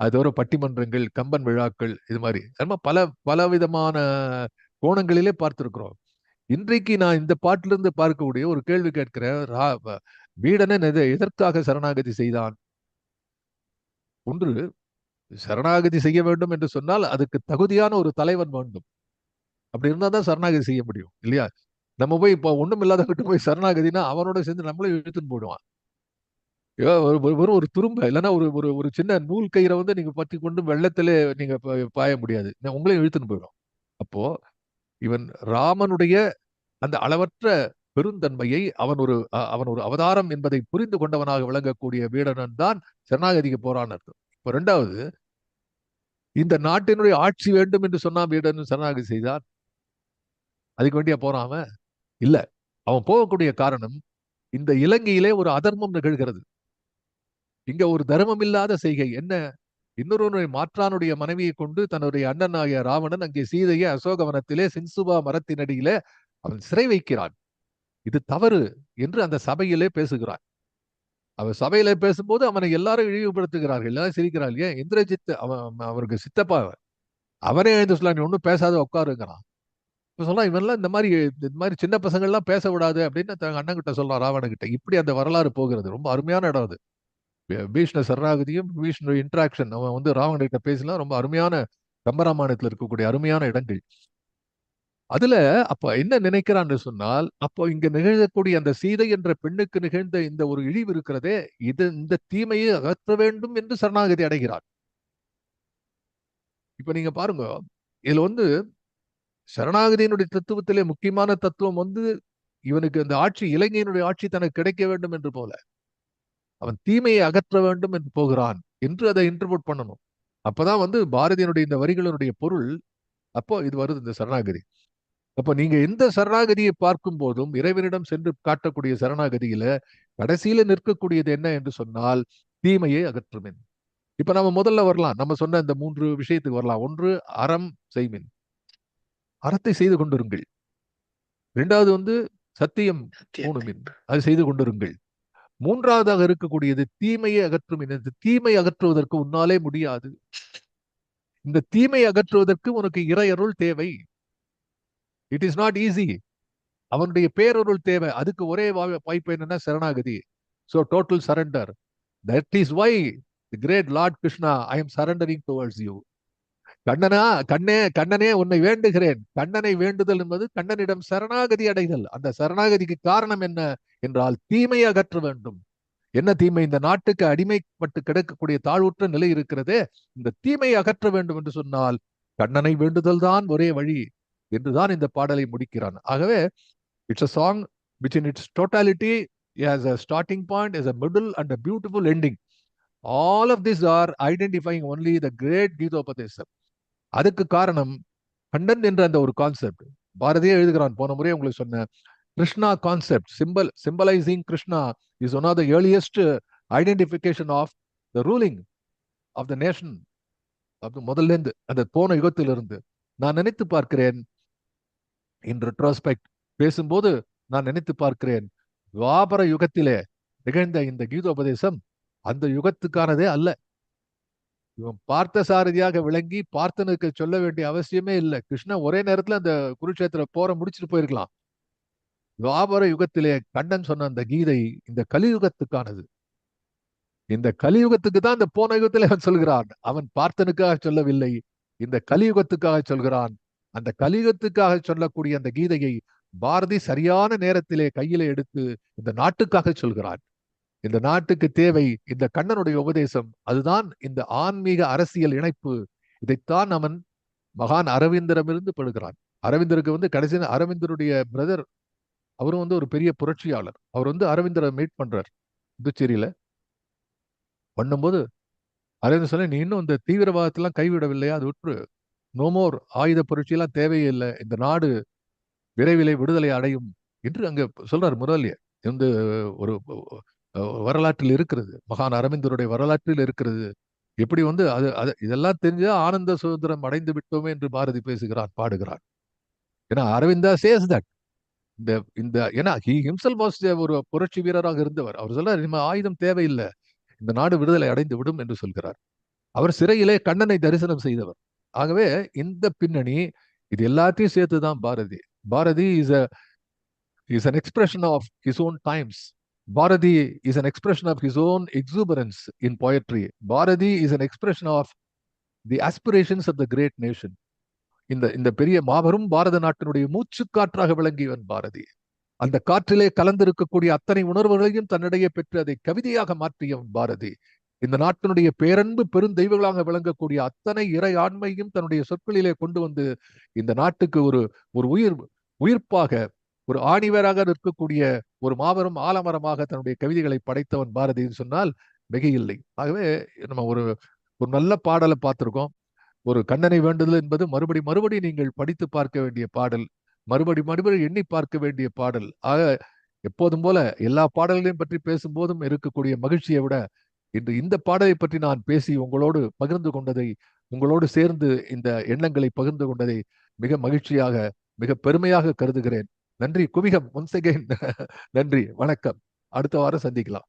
A: அது தவிர பட்டிமன்றங்கள், கம்பன் விழாக்கள், இது மாதிரி பல பல விதமான கோணங்களிலே பார்த்திருக்கிறோம். இன்றைக்கு நான் இந்த பாட்டிலிருந்து பார்க்கக்கூடிய ஒரு கேள்வி கேட்கிறேன். வீடனன் எதற்காக சரணாகதி செய்தான்? ஒன்று, சரணாகதி செய்ய வேண்டும் என்று சொன்னால் அதுக்கு தகுதியான ஒரு தலைவன் வேண்டும். அப்படி இருந்தா தான் சரணாகதி செய்ய முடியும் இல்லையா? நம்ம போய் இப்போ ஒண்ணும் இல்லாதவங்கிட்ட போய் சரணாகதினா அவனோட சேர்ந்து நம்மளும் இழுத்துன்னு போயிடுவான். வெறும் ஒரு துரும்ப இல்லைன்னா ஒரு ஒரு ஒரு சின்ன நூல் கயிறை வந்து நீங்க பற்றி கொண்டு வெள்ளத்திலே நீங்க பாய முடியாது, உங்களையும் இழுத்துன்னு போயிடும். அப்போ இவன் ராமனுடைய அந்த அளவற்ற பெருந்தன்மையை அவன் ஒரு அவதாரம் என்பதை புரிந்து கொண்டவனாக விளங்கக்கூடிய வீடனன் தான் சரணாகதிக்கு போறான்னு அர்த்தம். இப்போ 2வது, இந்த நாட்டினுடைய ஆட்சி வேண்டும் என்று சொன்னா வீடனன் சரணாகதி செய்தான். அதுக்கு வேண்டிய போறான் அவன்? இல்ல. அவன் போகக்கூடிய காரணம், இந்த இலங்கையிலே ஒரு அதர்மம் நிகழ்கிறது. இங்க ஒரு தர்மம் இல்லாத செய்கை என்ன? இன்னொருவனுடைய மாற்றானுடைய மனைவியை கொண்டு தன்னுடைய அண்ணனாகிய ராவணன் அங்கே சீதையை அசோகவனத்திலே சின்சுபா மரத்தினடியிலே அவன் சிறை வைக்கிறான். இது தவறு என்று அந்த சபையிலே பேசுகிறான். அவன் சபையில பேசும்போது அவனை எல்லாரும் இழிவுபடுத்துகிறார்கள், எல்லாரும் சிரிக்கிறார்கள். ஏன்? இந்திரஜித் அவருக்கு சித்தப்பா, அவனே எழுந்து சொல்ல, நீ ஒன்னும் பேசாத உட்காருங்கிறான். இப்ப சொல்லலாம், இவன்லாம் இந்த மாதிரி சின்ன பசங்க எல்லாம் பேச விடாது அப்படின்னு தங்க அண்ணன் கிட்ட சொல்லலாம், ராவணன் கிட்ட. இப்படி அந்த வரலாறு போகிறது. ரொம்ப அருமையான இடம் அது. பீஷ்ண சரணாகதியும் பீஷ்ண இன்ட்ராக்ஷன், அவன் வந்து ராவணகிட்ட பேசலாம். ரொம்ப அருமையான கம்பராமாயணத்தில் இருக்கக்கூடிய அருமையான இடங்கள். அதுல அப்ப என்ன நினைக்கிறான்னு சொன்னால், அப்போ இங்க நிகழக்கூடிய அந்த சீதை என்ற பெண்ணுக்கு நிகழ்ந்த இந்த ஒரு இழிவு இருக்கிறதே, இந்த தீமையை அகற்ற வேண்டும் என்று சரணாகதி அடைகிறார். இப்ப நீங்க பாருங்க, இதுல வந்து சரணாகதியினுடைய தத்துவத்திலே முக்கியமான தத்துவம் வந்து இவனுக்கு அந்த ஆட்சி, இலங்கையினுடைய ஆட்சி தனக்கு கிடைக்க வேண்டும் என்று போல, அவன் தீமையை அகற்ற வேண்டும் என்று போகிறான் என்று அதை இன்டர்பிரட் பண்ணணும். அப்பதான் வந்து பாரதியினுடைய இந்த வரிகளினுடைய பொருள் அப்போ இது வருது, இந்த சரணாகதி. அப்ப நீங்க எந்த சரணாகதியை பார்க்கும் போதும் இறைவனிடம் சென்று காட்டக்கூடிய சரணாகதியில கடைசியில நிற்கக்கூடியது என்ன என்று சொன்னால் தீமையை அகற்றுமின். இப்ப நம்ம முதல்ல வரலாம், நம்ம சொன்ன இந்த 3 விஷயத்துக்கு வரலாம். ஒன்று, அறம் செய்மின், அறத்தை செய்து கொண்டிருங்கள். 2வது வந்து சத்தியம் பூணுமின், அது செய்து கொண்டிருங்கள். 3வதாக இருக்கக்கூடியது தீமையை அகற்றுமின். இந்த தீமை அகற்றுவதற்கு உன்னாலே முடியாது. இந்த தீமை அகற்றுவதற்கு உனக்கு இறையருள் தேவை. It is not easy. அவனுடைய பேரொருள் தேவை. அதுக்கு ஒரே வாய்ப்பு என்னன்னா சரணாகதி. So total surrender. That is why the great lord Krishna, I am surrendering towards you. கண்ணனே உன்னை வேண்டுகிறேன். கண்ணனை வேண்டுதல் என்பது கண்ணனிடம் சரணாகதி அடைதல். அந்த சரணாகதிக்கு காரணம் என்ன என்றால் தீமையை அகற்ற வேண்டும். என்ன தீமை? இந்த நாட்டுக்கு அடிமைப்பட்டு கிடக்கக்கூடிய தாழ்வுற்ற நிலை இருக்கிறதே, இந்த தீமையை அகற்ற வேண்டும் என்று சொன்னால் கண்ணனை வேண்டுதல் தான் ஒரே வழி என்றுதான் இந்த பாடலை முடிக்கிறான். ஆகவே it's a song which in its totality has a starting point, has a middle and a beautiful ending. All of these are identifying only the great Gita. அதுக்கு காரணம் கண்ணன் என்ற அந்த ஒரு கான்செப்ட். பாரதியே எழுதுகிறான், போன முறை உங்களுக்கு சொன்ன, Krishna concept, symbolizing Krishna, is one of the earliest identification of the ruling of the nation. அது முதல்ல இருந்து அந்த போன யுகத்திலிருந்து நான் நினைத்து பார்க்கிறேன். இன் ரெட்ரோஸ்பெக்ட் பேசும்போது நான் நினைத்து பார்க்கிறேன், துவாபர யுகத்திலே நிகழ்ந்த இந்த கீதோபதேசம் அந்த யுகத்துக்கானதே அல்ல. இவன் பார்த்த சாரதியாக விளங்கி பார்த்தனுக்கு சொல்ல வேண்டிய அவசியமே இல்லை. கிருஷ்ணா ஒரே நேரத்துல அந்த குருட்சேத்திர போரை முடிச்சுட்டு போயிருக்கலாம். துவாபர யுகத்திலே கண்ணன் சொன்ன அந்த கீதை இந்த கலியுகத்துக்கானது. இந்த கலியுகத்துக்கு தான் இந்த போன யுகத்திலே அவன் சொல்கிறான். அவன் பார்த்தனுக்காக சொல்லவில்லை, இந்த கலியுகத்துக்காக சொல்கிறான். அந்த கலியுகத்துக்காக சொல்லக்கூடிய அந்த கீதையை பாரதி சரியான நேரத்திலே கையிலே எடுத்து இந்த நாட்டுக்காக சொல்கிறான். இந்த நாட்டுக்கு தேவை இந்த கண்ணனுடைய உபதேசம். அதுதான் இந்த ஆன்மீக அரசியல் இணைப்பு. இதைத்தான் அவன் மகான் அரவிந்தரிடமிருந்து பெறுகிறான். அரவிந்தருக்கு கடைசி அரவிந்தருடைய பிரதர், அவரும் ஒரு பெரிய புரட்சியாளர். அவர் அரவிந்தரை மீட் பண்றார் புதுச்சேரியில. பண்ணும்போது அரவிந்தர் சொன்ன, நீ இன்னும் இந்த தீவிரவாதத்தெல்லாம் கைவிடவில்லையா, அது விட்டுரு, நோமோர் ஆயுத புரட்சியெல்லாம் தேவையே இல்லை, இந்த நாடு விரைவிலே விடுதலை அடையும் என்று அங்க சொல்றார். முரளிய இந்த ஒரு வரலாற்றில் இருக்கிறது, மகான் அரவிந்தருடைய வரலாற்றில் இருக்கிறது. எப்படி அது இதெல்லாம் தெரிஞ்சா ஆனந்த சுதந்திரம் அடைந்து விட்டோமே என்று பாரதி பேசுகிறான், பாடுகிறான். ஏன்னா அரவிந்தா சேஸ் தட் இந்த இந்த ஏன்னா ஹி ஹிம்செல்ஃப் வாஸ் ஒரு புரட்சி வீரராக இருந்தவர். அவர் சொல்றார், நம்ம ஆயுதம் தேவையில்லை, இந்த நாடு விடுதலை அடைந்து விடும் என்று சொல்கிறார். அவர் சிறையிலே கண்ணனை தரிசனம் செய்தவர். ஆகவே இந்த பின்னணி இது எல்லாத்தையும் சேர்த்துதான் Bharathi. Bharathi is an expression of his own times. Bharati is an expression of his own exuberance in poetry. Bharati is an expression of the aspirations of the great nation. இந்த பெரிய மாபெரும் பாரத நாட்டினுடைய மூச்சு காற்றாக விளங்கியவன் பாரதி. அந்த காற்றிலே கலந்திருக்கக்கூடிய அத்தனை உணர்வுகளையும் தன்னிடையே பெற்று அதை கவிதையாக மாற்றியவன் பாரதி. இந்த நாட்டினுடைய பேரன்பு பெருந்தெய்வங்களாக விளங்கக்கூடிய அத்தனை இறை ஆண்மையும் தன்னுடைய சொற்களிலே கொண்டு வந்து இந்த நாட்டுக்கு ஒரு உயிர்ப்பாக, ஒரு ஆணிவராக நிற்கக்கூடிய ஒரு மாபெரும் ஆலமரமாக தன்னுடைய கவிதைகளை படைத்தவன் பாரதின்னு சொன்னால் மிகையில்லை. ஆகவே நம்ம ஒரு நல்ல பாடலை பார்த்திருக்கோம். ஒரு கண்ணனை வேண்டுதல் என்பது மறுபடி நீங்கள் படித்து பார்க்க வேண்டிய பாடல், மறுபடி எண்ணி பார்க்க வேண்டிய பாடல். ஆக எப்போதும் போல எல்லா பாடல்களையும் பற்றி பேசும்போதும் இருக்கக்கூடிய மகிழ்ச்சியை விட இன்று இந்த பாடலை பற்றி நான் பேசி உங்களோடு பகிர்ந்து கொண்டதை, உங்களோடு சேர்ந்து இந்த எண்ணங்களை பகிர்ந்து கொண்டதை மிக மகிழ்ச்சியாக, மிக பெருமையாக கருதுகிறேன். நன்றி குவிகம், ஒன்ஸ் அகைன் நன்றி, வணக்கம். அடுத்த வாரம் சந்திக்கலாம்.